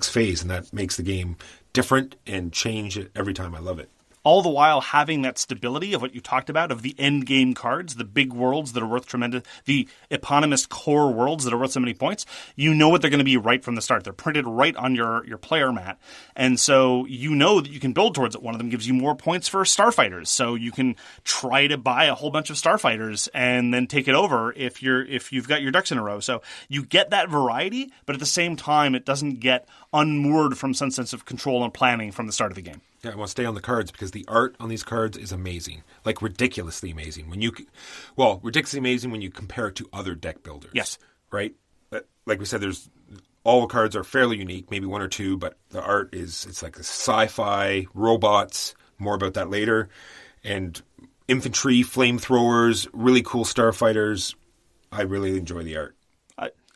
phase, and that makes the game different and change it every time. I love it. All the while having that stability of what you talked about, of the end game cards, the big worlds that are worth tremendous, the eponymous core worlds that are worth so many points. You know what they're going to be right from the start. They're printed right on your player mat. And so you know that you can build towards it. One of them gives you more points for starfighters. So you can try to buy a whole bunch of starfighters and then take it over if you've got your ducks in a row. So you get that variety, but at the same time, it doesn't get unmoored from some sense of control and planning from the start of the game. Yeah, I want to stay on the cards because the art on these cards is amazing, like ridiculously amazing. Ridiculously amazing when you compare it to other deck builders. Yes, right. But like we said, all the cards are fairly unique, maybe 1 or 2, but the art it's like a sci-fi robots. More about that later, and infantry, flamethrowers, really cool starfighters. I really enjoy the art.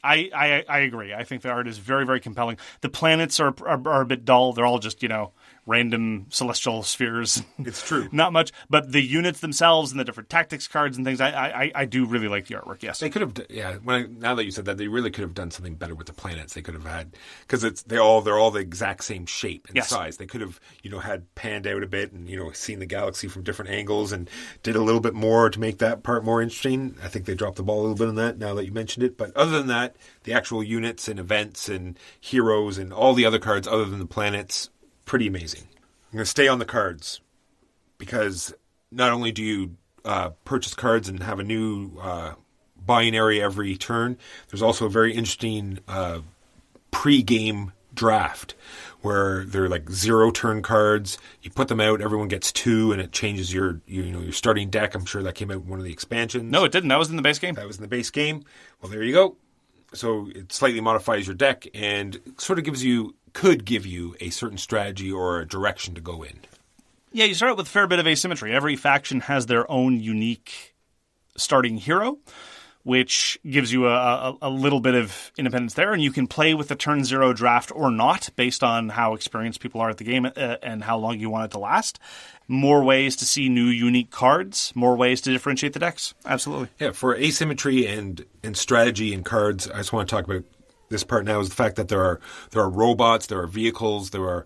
I agree. I think the art is very, very compelling. The planets are a bit dull. They're all just, random celestial spheres. It's true. Not much. But the units themselves and the different tactics cards and things, I do really like the artwork, yes. They could have, now that you said that, they really could have done something better with the planets. They could have had, because they're all the exact same shape and size. They could have, had panned out a bit and, seen the galaxy from different angles and did a little bit more to make that part more interesting. I think they dropped the ball a little bit on that now that you mentioned it. But other than that, the actual units and events and heroes and all the other cards other than the planets, pretty amazing. I'm going to stay on the cards because not only do you purchase cards and have a new buying area every turn, there's also a very interesting pre-game draft where they're like 0 turn cards. You put them out, everyone gets 2, and it changes your starting deck. I'm sure that came out in one of the expansions. No, it didn't. That was in the base game. That was in the base game. Well, there you go. So it slightly modifies your deck and sort of could give you a certain strategy or a direction to go in. Yeah, you start out with a fair bit of asymmetry. Every faction has their own unique starting hero, which gives you a little bit of independence there. And you can play with the turn 0 draft or not based on how experienced people are at the game and how long you want it to last. More ways to see new unique cards, more ways to differentiate the decks. Absolutely. Yeah, for asymmetry and strategy and cards, I just want to talk about this part now is the fact that there are robots, there are vehicles, there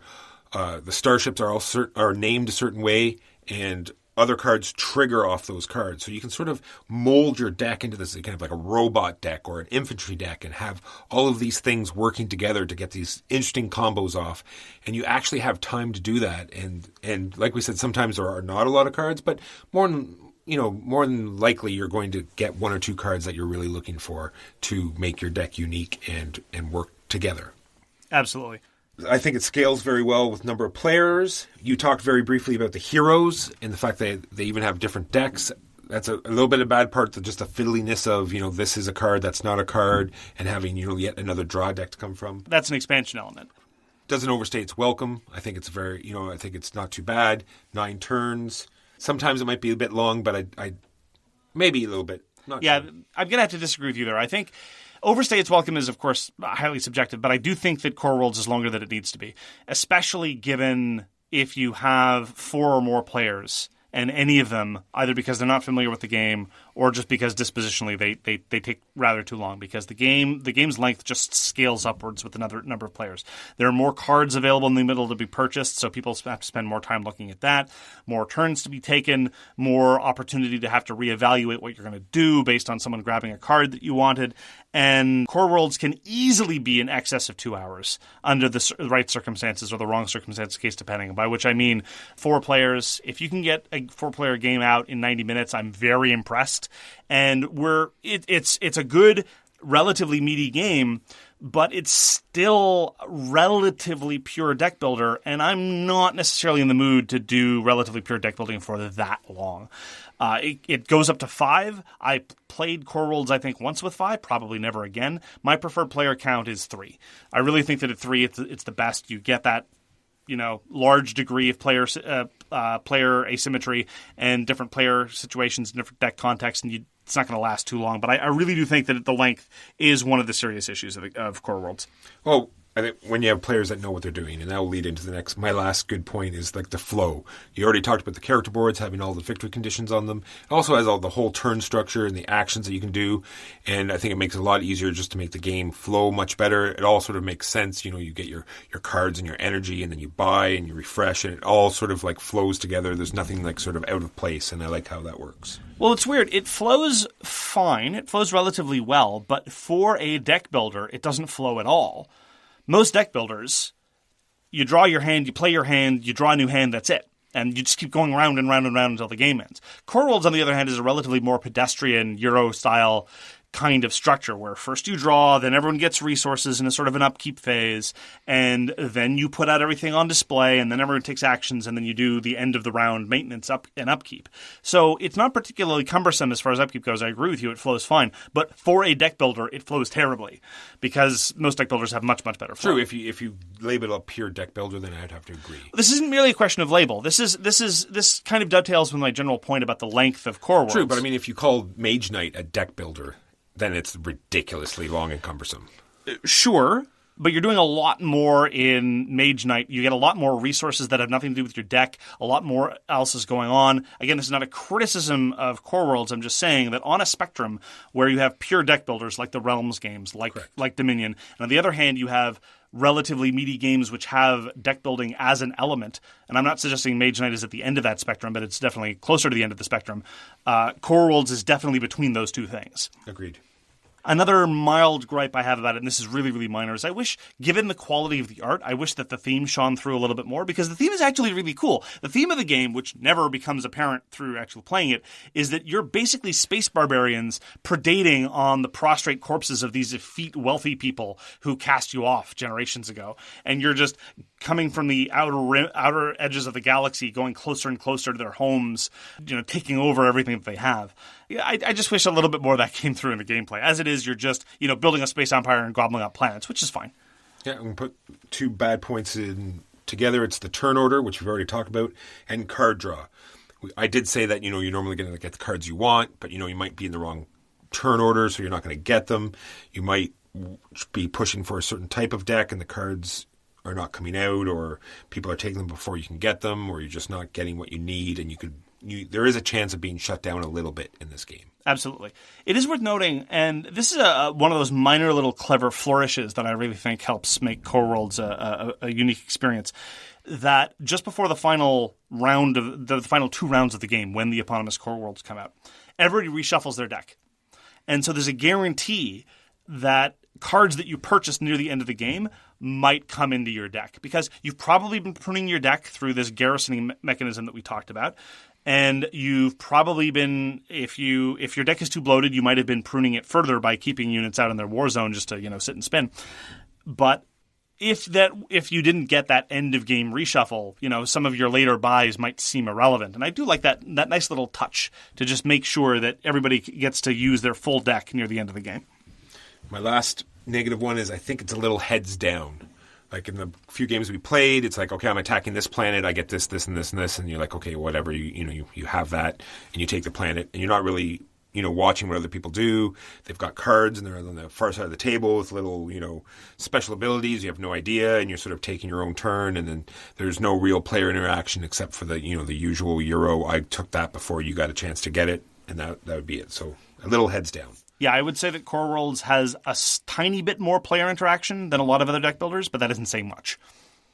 are the starships are named a certain way, and other cards trigger off those cards. So you can sort of mold your deck into this kind of like a robot deck or an infantry deck and have all of these things working together to get these interesting combos off. And you actually have time to do that. And like we said, sometimes there are not a lot of cards, but more than likely you're going to get 1 or 2 cards that you're really looking for to make your deck unique and work together. Absolutely. I think it scales very well with number of players. You talked very briefly about the heroes and the fact that they even have different decks. That's a little bit of bad part, just the fiddliness of, this is a card, that's not a card, and having, yet another draw deck to come from. That's an expansion element. Doesn't overstay its welcome. I think it's I think it's not too bad. 9 turns. Sometimes it might be a bit long, but I maybe a little bit. Not sure. I'm going to have to disagree with you there. I think overstay its welcome is, of course, highly subjective, but I do think that Core Worlds is longer than it needs to be, especially given if you have 4 or more players and any of them, either because they're not familiar with the game or just because dispositionally they take rather too long, because the game's length just scales upwards with another number of players. There are more cards available in the middle to be purchased, so people have to spend more time looking at that, more turns to be taken, more opportunity to have to reevaluate what you're going to do based on someone grabbing a card that you wanted. And Core Worlds can easily be in excess of 2 hours under the right circumstances or the wrong circumstances, case depending, by which I mean 4 players. If you can get a 4-player game out in 90 minutes, I'm very impressed. And it's a good, relatively meaty game, but it's still relatively pure deck builder, and I'm not necessarily in the mood to do relatively pure deck building for that long. It goes up to 5. I played Core Worlds, I think, once with 5, probably never again. My preferred player count is 3. I really think that at 3, it's the best. You get that, large degree of player asymmetry and different player situations, different deck contexts, and it's not going to last too long. But I really do think that the length is one of the serious issues of Core Worlds. Well, I think when you have players that know what they're doing, and that will lead into the next. My last good point is like the flow. You already talked about the character boards having all the victory conditions on them. It also has all the whole turn structure and the actions that you can do, and I think it makes it a lot easier just to make the game flow much better. It all sort of makes sense. You get your cards and your energy, and then you buy and you refresh, and it all sort of like flows together. There's nothing like sort of out of place, and I like how that works. Well, it's weird. It flows fine. It flows relatively well, but for a deck builder, it doesn't flow at all. Most deck builders, you draw your hand, you play your hand, you draw a new hand, that's it. And you just keep going round and round and round until the game ends. Core Worlds, on the other hand, is a relatively more pedestrian Euro-style kind of structure where first you draw, then everyone gets resources in a sort of an upkeep phase, and then you put out everything on display, and then everyone takes actions, and then you do the end of the round maintenance and upkeep. So it's not particularly cumbersome as far as upkeep goes. I agree with you, it flows fine. But for a deck builder, it flows terribly because most deck builders have much, much better flow. True, if you label a pure deck builder, then I'd have to agree. This isn't merely a question of label. This kind of dovetails with my general point about the length of Core Worlds. True, but I mean, if you call Mage Knight a deck builder, then it's ridiculously long and cumbersome. Sure, but you're doing a lot more in Mage Knight. You get a lot more resources that have nothing to do with your deck. A lot more else is going on. Again, this is not a criticism of Core Worlds. I'm just saying that on a spectrum where you have pure deck builders like the Realms games, like Dominion, and on the other hand, you have relatively meaty games which have deck building as an element. And I'm not suggesting Mage Knight is at the end of that spectrum, but it's definitely closer to the end of the spectrum. Core Worlds is definitely between those two things. Agreed. Another mild gripe I have about it, and this is really, really minor, is I wish, given the quality of the art, I wish that the theme shone through a little bit more, because the theme is actually really cool. The theme of the game, which never becomes apparent through actually playing it, is that you're basically space barbarians predating on the prostrate corpses of these effete, wealthy people who cast you off generations ago. And you're just coming from the outer edges of the galaxy, going closer and closer to their homes, taking over everything that they have. I just wish a little bit more of that came through in the gameplay. As it is, you're just building a space empire and gobbling up planets, which is fine. Yeah, I'm going to put 2 bad points in together. It's the turn order, which we've already talked about, and card draw. I did say that you're normally going to get the cards you want, but you might be in the wrong turn order, so you're not going to get them. You might be pushing for a certain type of deck, and the cards are not coming out, or people are taking them before you can get them, or you're just not getting what you need, and there is a chance of being shut down a little bit in this game. Absolutely. It is worth noting, and this is one of those minor little clever flourishes that I really think helps make Core Worlds a unique experience, that just before the final round of the final 2 rounds of the game, when the eponymous Core Worlds come out, everybody reshuffles their deck. And so there's a guarantee that cards that you purchased near the end of the game might come into your deck, because you've probably been pruning your deck through this garrisoning mechanism that we talked about. And you've probably been, if your deck is too bloated, you might have been pruning it further by keeping units out in their war zone just to sit and spin. But if you didn't get that end of game reshuffle, some of your later buys might seem irrelevant. And I do like that nice little touch to just make sure that everybody gets to use their full deck near the end of the game. My last negative one is I think it's a little heads down. Like in the few games we played, it's like, okay, I'm attacking this planet, I get this, and this, and this, and you're like, okay, whatever, you have that, and you take the planet, and you're not really, watching what other people do. They've got cards and they're on the far side of the table with little, special abilities. You have no idea, and you're sort of taking your own turn, and then there's no real player interaction except for the usual Euro. I took that before you got a chance to get it, and that would be it. So a little heads down. Yeah, I would say that Core Worlds has a tiny bit more player interaction than a lot of other deck builders, but that isn't saying much.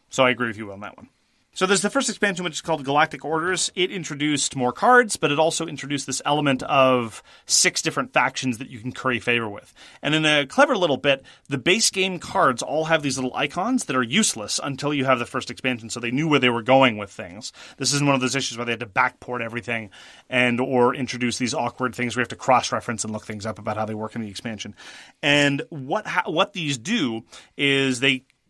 So I agree with you on that one. So there's the first expansion, which is called Galactic Orders. It introduced more cards, but it also introduced this element of 6 different factions that you can curry favor with. And in a clever little bit, the base game cards all have these little icons that are useless until you have the first expansion, so they knew where they were going with things. This isn't one of those issues where they had to backport everything or introduce these awkward things where you have to cross-reference and look things up about how they work in the expansion. And what these do is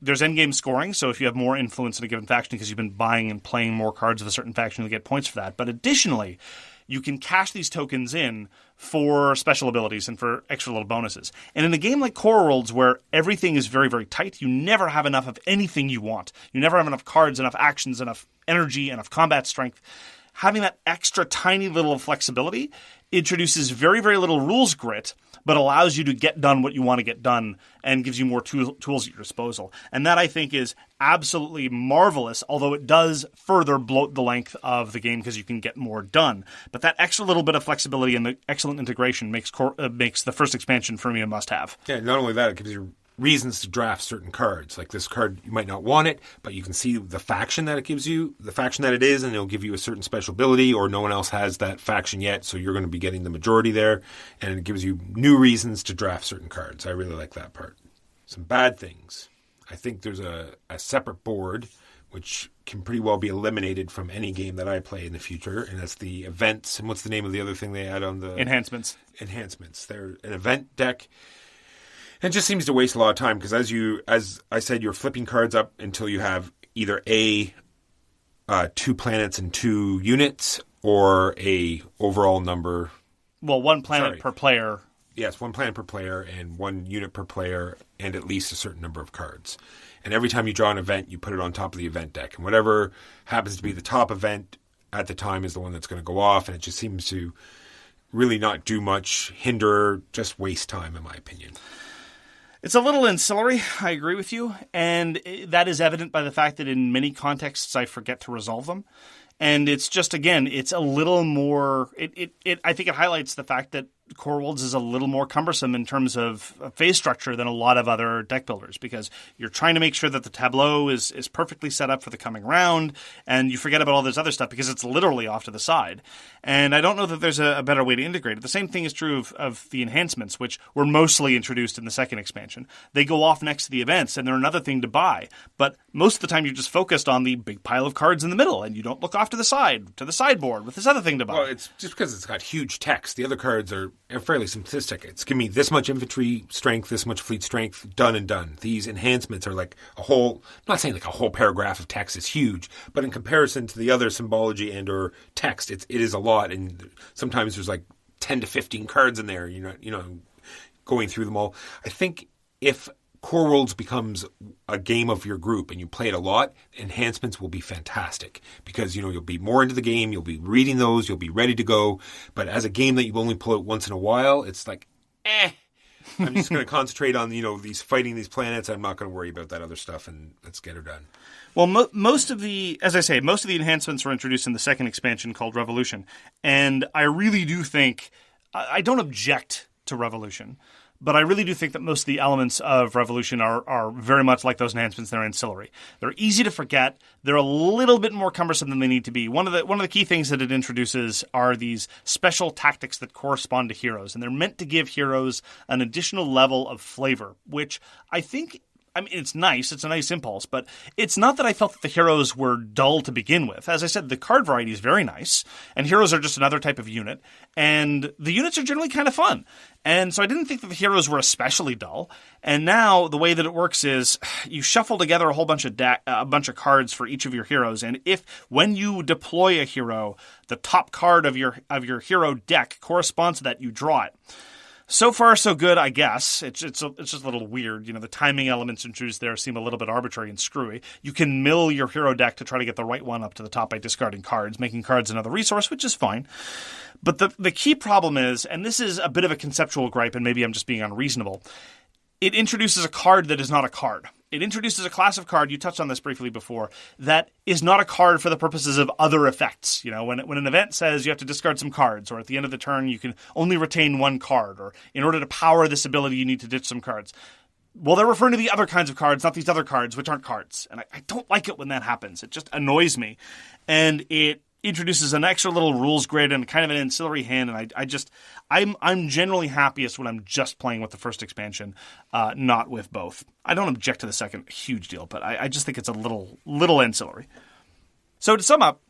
there's endgame scoring, so if you have more influence in a given faction because you've been buying and playing more cards of a certain faction, you'll get points for that. But additionally, you can cash these tokens in for special abilities and for extra little bonuses. And in a game like Core Worlds, where everything is very, very tight, you never have enough of anything you want. You never have enough cards, enough actions, enough energy, enough combat strength. Having that extra tiny little flexibility introduces very, very little rules grit, but allows you to get done what you want to get done and gives you more tools at your disposal. And that, I think, is absolutely marvelous, although it does further bloat the length of the game because you can get more done. But that extra little bit of flexibility and the excellent integration makes the first expansion for me a must-have. Yeah, not only that, it gives you reasons to draft certain cards. Like this card, you might not want it, but you can see the faction that it gives you, the faction that it is, and it'll give you a certain special ability, or no one else has that faction yet, so you're going to be getting the majority there, and it gives you new reasons to draft certain cards. I really like that part. Some bad things. I think there's a separate board which can pretty well be eliminated from any game that I play in the future, and that's the events. And what's the name of the other thing they add on the... Enhancements. They're an event deck. It just seems to waste a lot of time because, as I said, you're flipping cards up until you have either 2 planets and 2 units, or a overall number. Well, 1 planet per player. Yes, 1 planet per player and 1 unit per player, and at least a certain number of cards. And every time you draw an event, you put it on top of the event deck, and whatever happens to be the top event at the time is the one that's going to go off. And it just seems to really not do much, hinder, just waste time, in my opinion. It's a little ancillary, I agree with you, and that is evident by the fact that in many contexts I forget to resolve them. And it's just, again, it's a little more... I think it highlights the fact that Core Worlds is a little more cumbersome in terms of phase structure than a lot of other deck builders, because you're trying to make sure that the tableau is perfectly set up for the coming round, and you forget about all this other stuff because it's literally off to the side. And I don't know that there's a better way to integrate it. The same thing is true of the enhancements, which were mostly introduced in the second expansion. They go off next to the events, and they're another thing to buy. But most of the time you're just focused on the big pile of cards in the middle, and you don't look off to the side, to the sideboard with this other thing to buy. Well, it's just because it's got huge text. The other cards are fairly simplistic. It's give me this much infantry strength, this much fleet strength, done and done. These enhancements are like a whole, I'm not saying like a whole paragraph of text is huge, but in comparison to the other symbology and or text, it is a lot. And sometimes there's like 10 to 15 cards in there, going through them all. I think if Core Worlds becomes a game of your group and you play it a lot, enhancements will be fantastic because, you'll be more into the game, you'll be reading those, you'll be ready to go. But as a game that you only pull out once in a while, it's like, I'm just going to concentrate on, these fighting these planets. I'm not going to worry about that other stuff, and let's get her done. Well, most of the enhancements were introduced in the second expansion called Revolution. And I really do think, I don't object to Revolution, but I really do think that most of the elements of Revolution are very much like those enhancements. They're ancillary. They're easy to forget. They're a little bit more cumbersome than they need to be. One of the key things that it introduces are these special tactics that correspond to heroes, and they're meant to give heroes an additional level of flavor, which I think... it's nice. It's a nice impulse, but it's not that I felt that the heroes were dull to begin with. As I said, the card variety is very nice, and heroes are just another type of unit, and the units are generally kind of fun. And so I didn't think that the heroes were especially dull. And now the way that it works is you shuffle together a whole bunch of cards for each of your heroes, and when you deploy a hero, the top card of your hero deck corresponds to that, you draw it. So far, so good, I guess. It's just a little weird. The timing elements introduced there seem a little bit arbitrary and screwy. You can mill your hero deck to try to get the right one up to the top by discarding cards, making cards another resource, which is fine. But the key problem is, and this is a bit of a conceptual gripe, and maybe I'm just being unreasonable, it introduces a card that is not a card. It introduces a class of card, you touched on this briefly before, that is not a card for the purposes of other effects. When an event says you have to discard some cards, or at the end of the turn you can only retain one card, or in order to power this ability you need to ditch some cards. Well, they're referring to the other kinds of cards, not these other cards, which aren't cards. And I don't like it when that happens. It just annoys me. And it introduces an extra little rules grid and kind of an ancillary hand, and I'm generally happiest when I'm just playing with the first expansion, not with both. I don't object to the second, huge deal, but I just think it's a little ancillary. So to sum up,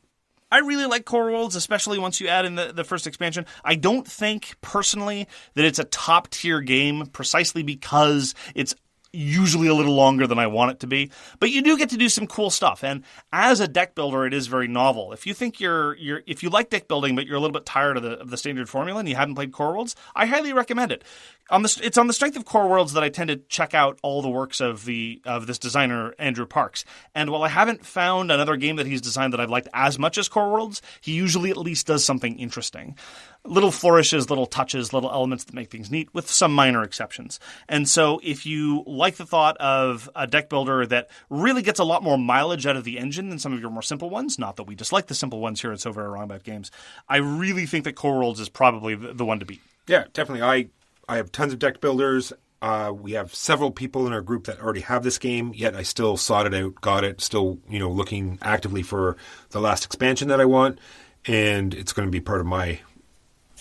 I really like Core Worlds, especially once you add in the first expansion. I don't think, personally, that it's a top-tier game precisely because it's usually a little longer than I want it to be, but you do get to do some cool stuff. And as a deck builder, it is very novel. If you think if you like deck building, but you're a little bit tired of the standard formula and you haven't played Core Worlds, I highly recommend it. It's on the strength of Core Worlds that I tend to check out all the works of this designer, Andrew Parks. And while I haven't found another game that he's designed that I've liked as much as Core Worlds, he usually at least does something interesting. Little flourishes, little touches, little elements that make things neat, with some minor exceptions. And so if you like the thought of a deck builder that really gets a lot more mileage out of the engine than some of your more simple ones, not that we dislike the simple ones here at So Very Wrong About Games, I really think that Core Worlds is probably the one to beat. Yeah, definitely. I have tons of deck builders. We have several people in our group that already have this game, yet I still sought it out, got it, still looking actively for the last expansion that I want, and it's going to be part of my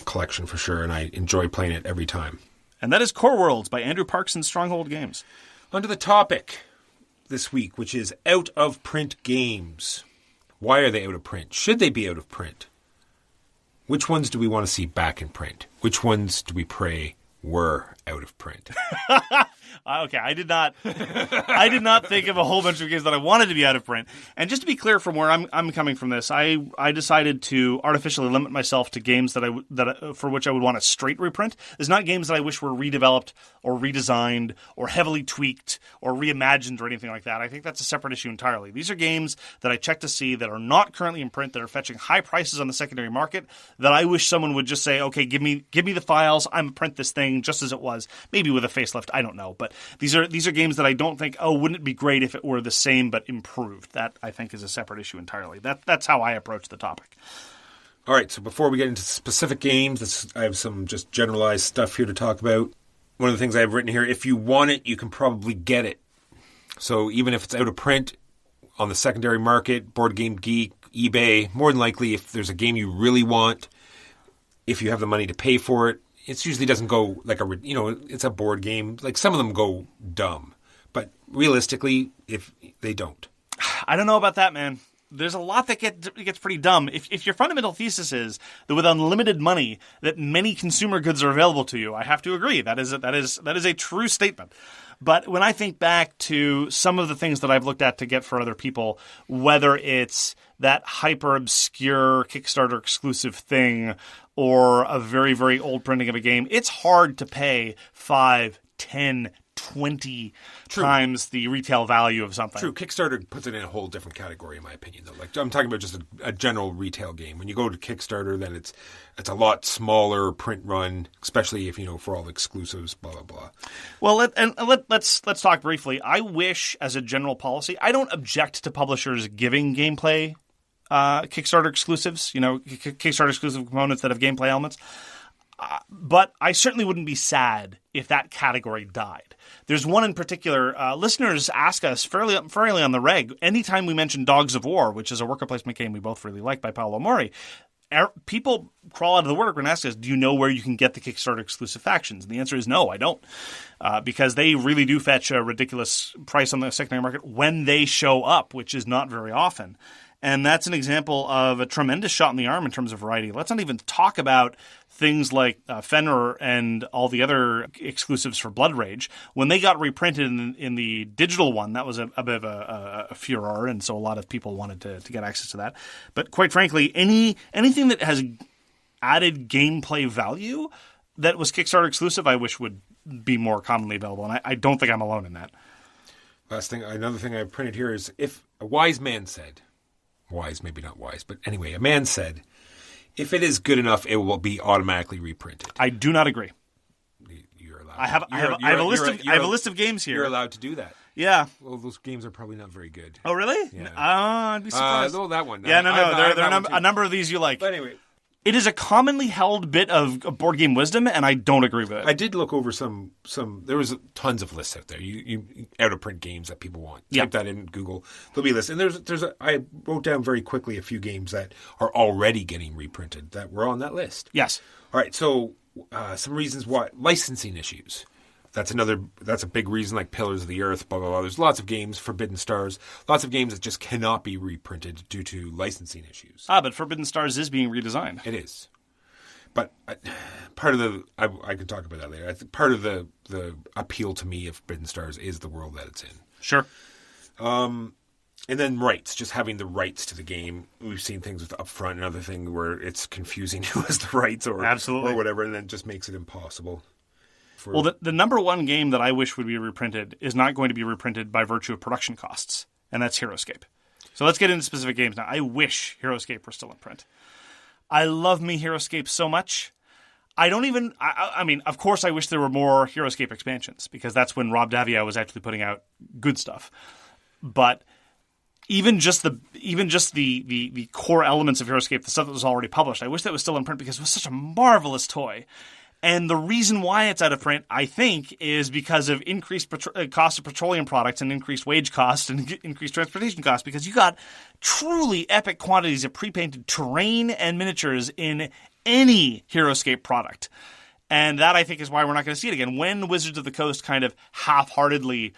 collection for sure, and I enjoy playing it every time. And that is Core Worlds by Andrew Parks and Stronghold Games. On to the topic this week, which is out-of-print games. Why are they out of print? Should they be out of print? Which ones do we want to see back in print? Which ones do we pray were out of print? Okay, I did not think of a whole bunch of games that I wanted to be out of print. And just to be clear from where I'm coming from this, I decided to artificially limit myself to games for which I would want a straight reprint. There's not games that I wish were redeveloped or redesigned or heavily tweaked or reimagined or anything like that. I think that's a separate issue entirely. These are games that I check to see that are not currently in print, that are fetching high prices on the secondary market, that I wish someone would just say, okay, give me the files, I'm gonna print this thing just as it was, maybe with a facelift, I don't know. But these are games that I don't think, wouldn't it be great if it were the same but improved? That, I think, is a separate issue entirely. That's how I approach the topic. All right, so before we get into specific games, I have some just generalized stuff here to talk about. One of the things I have written here, if you want it, you can probably get it. So even if it's out of print, on the secondary market, Board Game Geek, eBay, more than likely, if there's a game you really want, if you have the money to pay for it, it usually doesn't go like it's a board game. Like some of them go dumb, but realistically, if they don't. I don't know about that, man. There's a lot that gets pretty dumb. If your fundamental thesis is that with unlimited money, that many consumer goods are available to you, I have to agree. That is a true statement. But when I think back to some of the things that I've looked at to get for other people, whether it's that hyper-obscure Kickstarter exclusive thing or a very, very old printing of a game, it's hard to pay 5, 10, 20 times the retail value of something. True. Kickstarter puts it in a whole different category, in my opinion, though. Like I'm talking about just a general retail game. When you go to Kickstarter, then it's a lot smaller print run, especially if for all the exclusives, blah blah blah. Well, let's talk briefly. I wish, as a general policy, I don't object to publishers giving gameplay Kickstarter exclusives. Kickstarter exclusive components that have gameplay elements. But I certainly wouldn't be sad if that category died. There's one in particular. Listeners ask us fairly on the reg, anytime we mention Dogs of War, which is a worker placement game we both really like by Paolo Mori, people crawl out of the woodwork and ask us, do you know where you can get the Kickstarter exclusive factions? And the answer is no, I don't. Because they really do fetch a ridiculous price on the secondary market when they show up, which is not very often. And that's an example of a tremendous shot in the arm in terms of variety. Let's not even talk about things like Fenrir and all the other exclusives for Blood Rage. When they got reprinted in the digital one, that was a bit of a furor, and so a lot of people wanted to get access to that. But quite frankly, anything that has added gameplay value, that was Kickstarter exclusive, I wish would be more commonly available, and I don't think I'm alone in that. Another thing I printed here is if a wise man said, wise, maybe not wise, but anyway, a man said, if it is good enough, it will be automatically reprinted. I do not agree. You're allowed. I have a list of games here. You're allowed to do that. Yeah. Well, those games are probably not very good. Oh, really? Yeah. I'd be surprised. No, that one. Yeah, no. There are a number of these you like. But anyway. It is a commonly held bit of board game wisdom, and I don't agree with it. I did look over some. There was tons of lists out there. You out of print games that people want. Type that in Google. There'll be a list, and I wrote down very quickly a few games that are already getting reprinted that were on that list. Yes. All right. So some reasons why licensing issues. That's a big reason, like Pillars of the Earth, blah, blah, blah. There's lots of games, Forbidden Stars, lots of games that just cannot be reprinted due to licensing issues. But Forbidden Stars is being redesigned. It is. But part of I can talk about that later. I think part of the appeal to me of Forbidden Stars is the world that it's in. Sure. And then rights, just having the rights to the game. We've seen things with Upfront, another thing where it's confusing who has the rights or whatever, and then it just makes it impossible. Well, the number one game that I wish would be reprinted is not going to be reprinted by virtue of production costs, and that's HeroScape. So let's get into specific games now. I wish HeroScape were still in print. I love me HeroScape so much. I mean, of course I wish there were more HeroScape expansions, because that's when Rob Daviau was actually putting out good stuff. But even just the core elements of HeroScape, the stuff that was already published, I wish that was still in print because it was such a marvelous toy. And the reason why it's out of print, I think, is because of increased cost of petroleum products and increased wage costs and increased transportation costs, because you got truly epic quantities of pre-painted terrain and miniatures in any HeroScape product. And that, I think, is why we're not going to see it again. When Wizards of the Coast kind of half-heartedly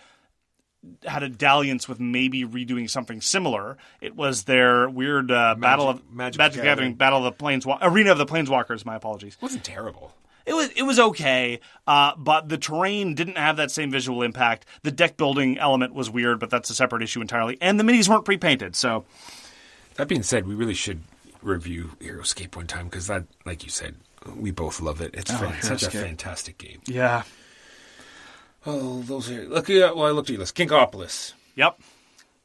had a dalliance with maybe redoing something similar, it was their weird Magic the Gathering Battle of the Arena of the Planeswalkers, my apologies. It wasn't terrible. It was okay, but the terrain didn't have that same visual impact. The deck building element was weird, but that's a separate issue entirely. And the minis weren't pre-painted, so... That being said, we really should review HeroScape one time, because that, like you said, we both love it. It's such a fantastic game. Yeah. Oh, those are... I looked at your list. Kinkopolis. Yep.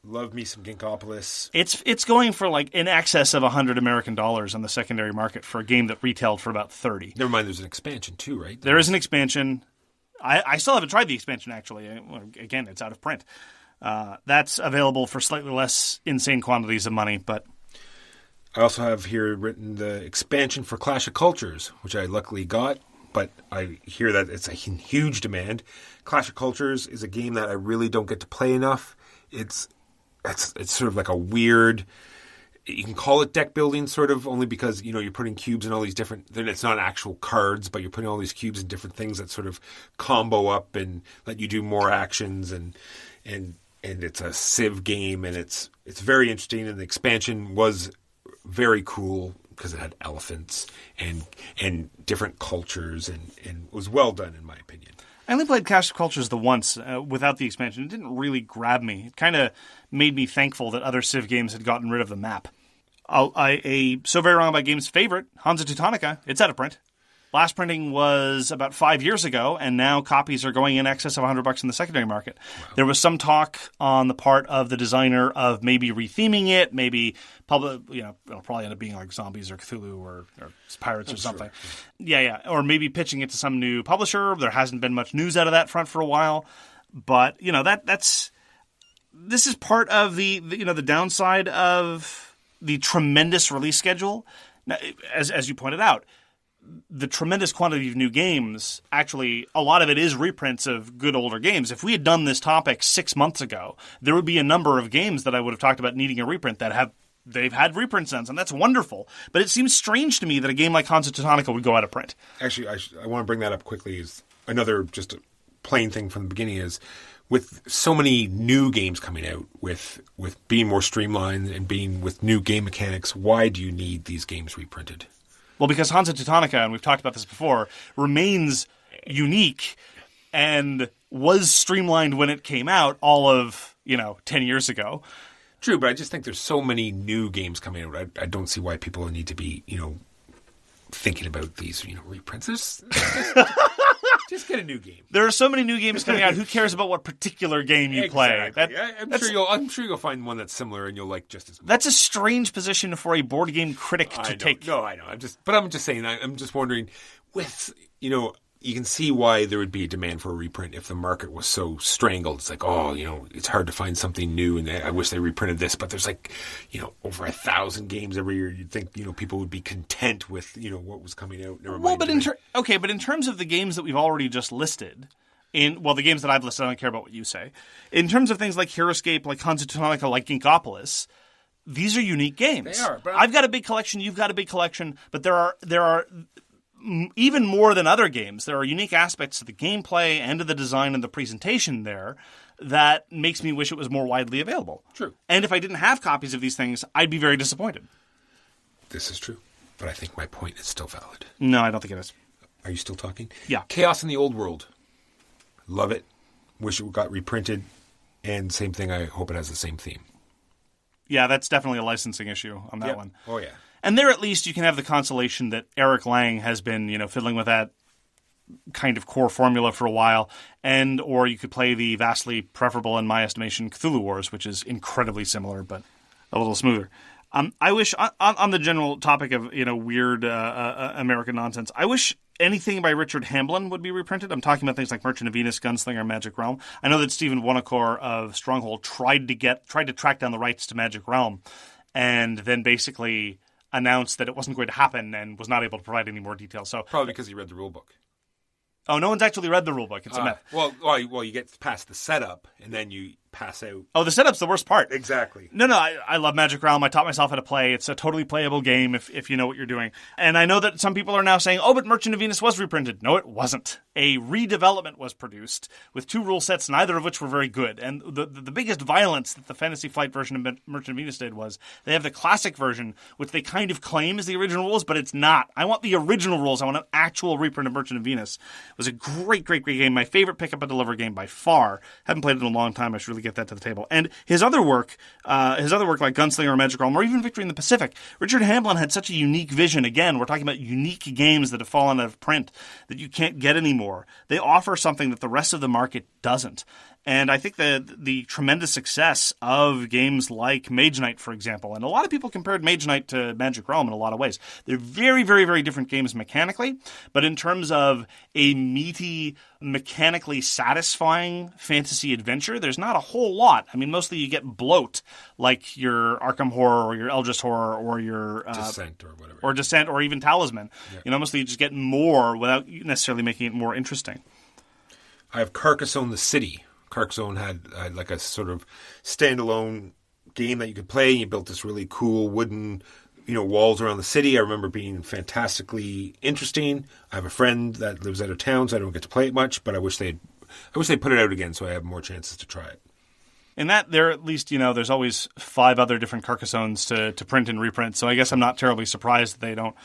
Love me some Kinkopolis. It's going for like in excess of $100 American on the secondary market for a game that retailed for about 30. Never mind, there's an expansion too, right? There is an expansion. I still haven't tried the expansion, actually. Again, it's out of print. That's available for slightly less insane quantities of money, but... I also have here written the expansion for Clash of Cultures, which I luckily got, but I hear that it's a huge demand. Clash of Cultures is a game that I really don't get to play enough. It's sort of like a weird, you can call it deck building sort of, only because, you're putting cubes in all these different, then it's not actual cards, but you're putting all these cubes in different things that sort of combo up and let you do more actions, and it's a Civ game, and it's very interesting, and the expansion was very cool because it had elephants and different cultures and was well done in my opinion. I only played Clash of Cultures the once without the expansion. It didn't really grab me. It kind of made me thankful that other Civ games had gotten rid of the map. So Very Wrong About Games favorite, Hansa Teutonica, it's out of print. Last printing was about 5 years ago, and now copies are going in excess of $100 in the secondary market. Wow. There was some talk on the part of the designer of maybe retheming it, maybe it'll probably end up being like Zombies or Cthulhu or Pirates or something. Sure. Yeah, or maybe pitching it to some new publisher. There hasn't been much news out of that front for a while, but this is part of the downside of the tremendous release schedule. Now, as you pointed out, the tremendous quantity of new games, actually, a lot of it is reprints of good older games. If we had done this topic 6 months ago, there would be a number of games that I would have talked about needing a reprint they've had reprints since, and that's wonderful. But it seems strange to me that a game like Hansa Teutonica would go out of print. Actually, I want to bring that up quickly. Is another just a plain thing from the beginning is, with so many new games coming out, with being more streamlined and being with new game mechanics, why do you need these games reprinted? Well, because Hansa Teutonica, and we've talked about this before, remains unique and was streamlined when it came out all of, 10 years ago. True, but I just think there's so many new games coming out. I don't see why people need to be, thinking about these, reprints. Just get a new game. There are so many new games coming out. Who cares about what particular game you play? I'm sure you'll find one that's similar and you'll like just as much. That's a strange position for a board game critic to take. No, I know. I'm just saying. I'm just wondering, with you can see why there would be a demand for a reprint if the market was so strangled. It's like, it's hard to find something new, and I wish they reprinted this. But there's over 1,000 games every year. You'd think, people would be content with, what was coming out. But in terms of the games that we've already just listed, the games that I've listed, I don't care about what you say. In terms of things like Heroescape, like taxonomical, like Ginkgopolis, these are unique games. They are. But I've got a big collection. You've got a big collection. But there are even more than other games, there are unique aspects to the gameplay and to the design and the presentation there that makes me wish it was more widely available. True. And if I didn't have copies of these things, I'd be very disappointed. This is true. But I think my point is still valid. No, I don't think it is. Are you still talking? Yeah. Chaos in the Old World. Love it. Wish it got reprinted. And same thing, I hope it has the same theme. Yeah, that's definitely a licensing issue on that one. Oh, yeah. And there, at least, you can have the consolation that Eric Lang has been, fiddling with that kind of core formula for a while, or you could play the vastly preferable, in my estimation, Cthulhu Wars, which is incredibly similar but a little smoother. I wish, on the general topic of weird American nonsense, I wish anything by Richard Hamblin would be reprinted. I'm talking about things like Merchant of Venus, Gunslinger, Magic Realm. I know that Stephen Winokur of Stronghold tried to track down the rights to Magic Realm, and then basically announced that it wasn't going to happen and was not able to provide any more details. So probably because he read the rule book. Oh, no one's actually read the rule book. It's a myth. Well, you get past the setup and then you pass out. Oh, the setup's the worst part. Exactly. No, I love Magic Realm. I taught myself how to play. It's a totally playable game if you know what you're doing. And I know that some people are now saying, but Merchant of Venus was reprinted. No, it wasn't. A redevelopment was produced with 2 rule sets, neither of which were very good. And the biggest violence that the Fantasy Flight version of Merchant of Venus did was they have the classic version, which they kind of claim is the original rules, but it's not. I want the original rules. I want an actual reprint of Merchant of Venus. It was a great, great, great game. My favorite pick-up and deliver game by far. Haven't played it in a long time. I should really get that to the table. And his other work like Gunslinger or Magic Realm, or even Victory in the Pacific, Richard Hamblin had such a unique vision. Again, we're talking about unique games that have fallen out of print that you can't get anymore. They offer something that the rest of the market doesn't. And I think the tremendous success of games like Mage Knight, for example, and a lot of people compared Mage Knight to Magic Realm in a lot of ways. They're very, very, very different games mechanically, but in terms of a meaty, mechanically satisfying fantasy adventure, there's not a whole lot. I mean, mostly you get bloat, like your Arkham Horror or your Eldritch Horror or your Descent or whatever. Or Descent or even Talisman. Yeah. Mostly you just get more without necessarily making it more interesting. I have Carcassonne the City. Carcassonne had like a sort of standalone game that you could play. You built this really cool wooden, walls around the city. I remember being fantastically interesting. I have a friend that lives out of town, so I don't get to play it much. But I wish they'd put it out again, so I have more chances to try it. In that, there at least there's always 5 other different Carcassones to print and reprint. So I guess I'm not terribly surprised that they don't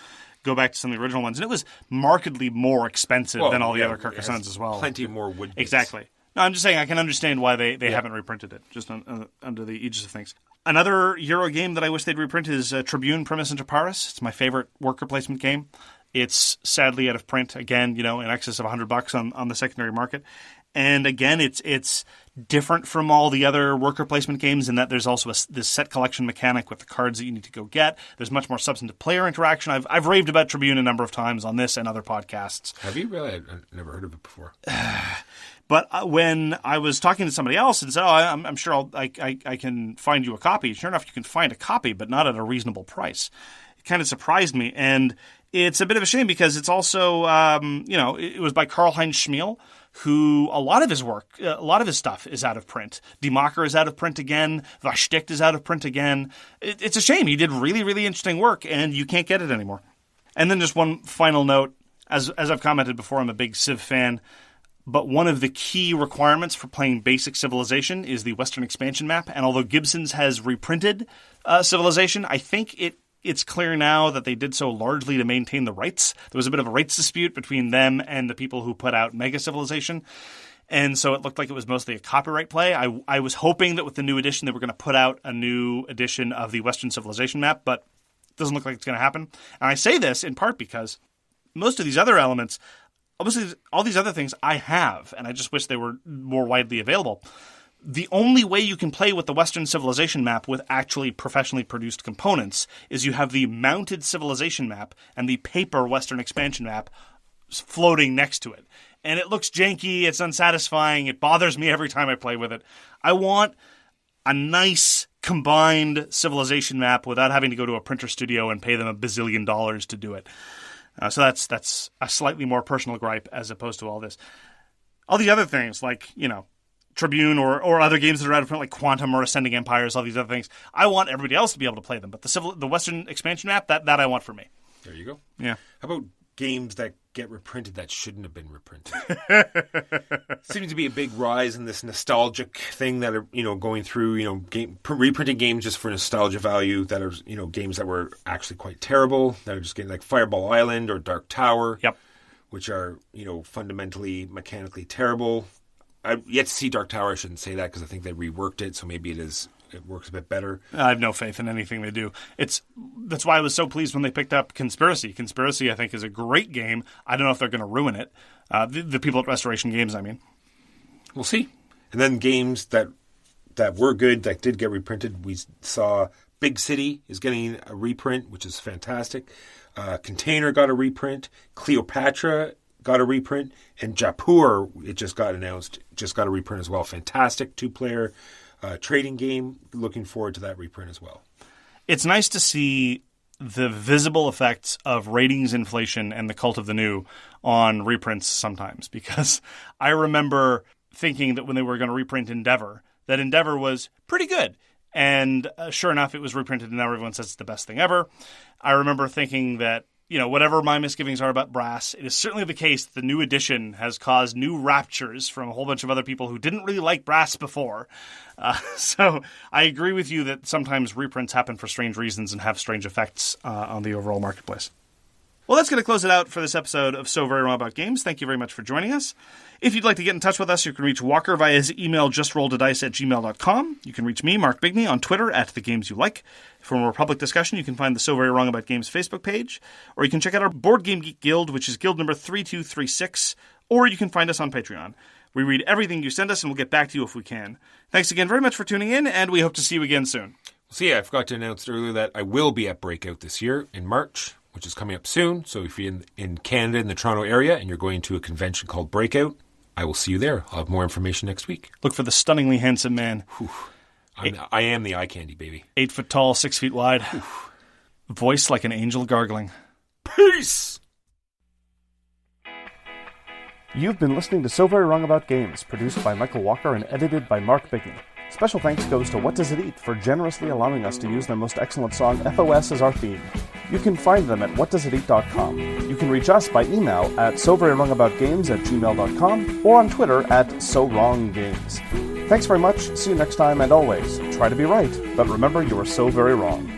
go back to some of the original ones. And it was markedly more expensive than all the other Carcassones as well. Plenty more wood bits. Exactly. No, I'm just saying I can understand why they haven't reprinted it, just under the aegis of things. Another Euro game that I wish they'd reprint is Tribune Primus Inter Pares. It's my favorite worker placement game. It's sadly out of print, again, in excess of $100 on the secondary market. And again, it's different from all the other worker placement games in that there's also this set collection mechanic with the cards that you need to go get. There's much more substantive player interaction. I've raved about Tribune a number of times on this and other podcasts. Have you really? I've never heard of it before. But when I was talking to somebody else and said, I'm sure I can find you a copy. Sure enough, you can find a copy, but not at a reasonable price. It kind of surprised me. And it's a bit of a shame because it's also, it was by Karl-Heinz Schmiel, who a lot of his stuff is out of print. Die Macher is out of print again. Versticht is out of print again. It's a shame. He did really, really interesting work, and you can't get it anymore. And then just one final note. As I've commented before, I'm a big Civ fan. But one of the key requirements for playing basic Civilization is the Western expansion map. And although Gibson's has reprinted Civilization, I think it's clear now that they did so largely to maintain the rights. There was a bit of a rights dispute between them and the people who put out Mega Civilization. And so it looked like it was mostly a copyright play. I was hoping that with the new edition they were going to put out a new edition of the Western Civilization map, but doesn't look like it's going to happen. And I say this in part because most of these other elements, obviously all these other things I have, and I just wish they were more widely available. The only way you can play with the Western civilization map with actually professionally produced components is you have the mounted civilization map and the paper Western expansion map floating next to it. And it looks janky, it's unsatisfying, it bothers me every time I play with it. I want a nice combined civilization map without having to go to a printer studio and pay them $1 bazillion to do it. So that's a slightly more personal gripe as opposed to all this. All the other things like, Tribune or other games that are out of print like Quantum or Ascending Empires, all these other things, I want everybody else to be able to play them. But the Western expansion map, that I want for me. There you go. Yeah. How about games that get reprinted that shouldn't have been reprinted? Seems to be a big rise in this nostalgic thing that are, going through, reprinting games just for nostalgia value that are, games that were actually quite terrible, that are just getting like Fireball Island or Dark Tower. Yep. Which are, fundamentally, mechanically terrible. I've yet to see Dark Tower. I shouldn't say that because I think they reworked it, so maybe it works a bit better. I have no faith in anything they do. That's why I was so pleased when they picked up Conspiracy. Conspiracy, I think, is a great game. I don't know if they're going to ruin it. The people at Restoration Games, I mean. We'll see. And then games that were good, that did get reprinted, we saw Big City is getting a reprint, which is fantastic. Container got a reprint. Cleopatra got a reprint. And Jaipur, it just got announced, just got a reprint as well. Fantastic 2-player trading game. Looking forward to that reprint as well. It's nice to see the visible effects of ratings inflation and the cult of the new on reprints sometimes, because I remember thinking that when they were going to reprint Endeavor, that Endeavor was pretty good. And sure enough, it was reprinted and now everyone says it's the best thing ever. I remember thinking that, whatever my misgivings are about Brass, it is certainly the case that the new edition has caused new raptures from a whole bunch of other people who didn't really like Brass before. So I agree with you that sometimes reprints happen for strange reasons and have strange effects on the overall marketplace. Well, that's going to close it out for this episode of So Very Wrong About Games. Thank you very much for joining us. If you'd like to get in touch with us, you can reach Walker via his email, justrolledadice@gmail.com. You can reach me, Mark Bigney, on Twitter @thegamesyouLike. For more public discussion, you can find the So Very Wrong About Games Facebook page, or you can check out our Board Game Geek Guild, which is guild number 3236, or you can find us on Patreon. We read everything you send us, and we'll get back to you if we can. Thanks again very much for tuning in, and we hope to see you again soon. So yeah, I forgot to announce earlier that I will be at Breakout this year in March, which is coming up soon. So if you're in Canada, in the Toronto area, and you're going to a convention called Breakout, I will see you there. I'll have more information next week. Look for the stunningly handsome man. I am the eye candy, baby. 8 foot tall, 6 feet wide. Voice like an angel gargling. Peace! You've been listening to So Very Wrong About Games, produced by Michael Walker and edited by Mark Bigney. Special thanks goes to What Does It Eat for generously allowing us to use their most excellent song, FOS, as our theme. You can find them at whatdoesiteat.com. You can reach us by email at soverywrongaboutgames@gmail.com or on Twitter @SoWrongGames. Thanks very much, see you next time, and always, try to be right, but remember you are so very wrong.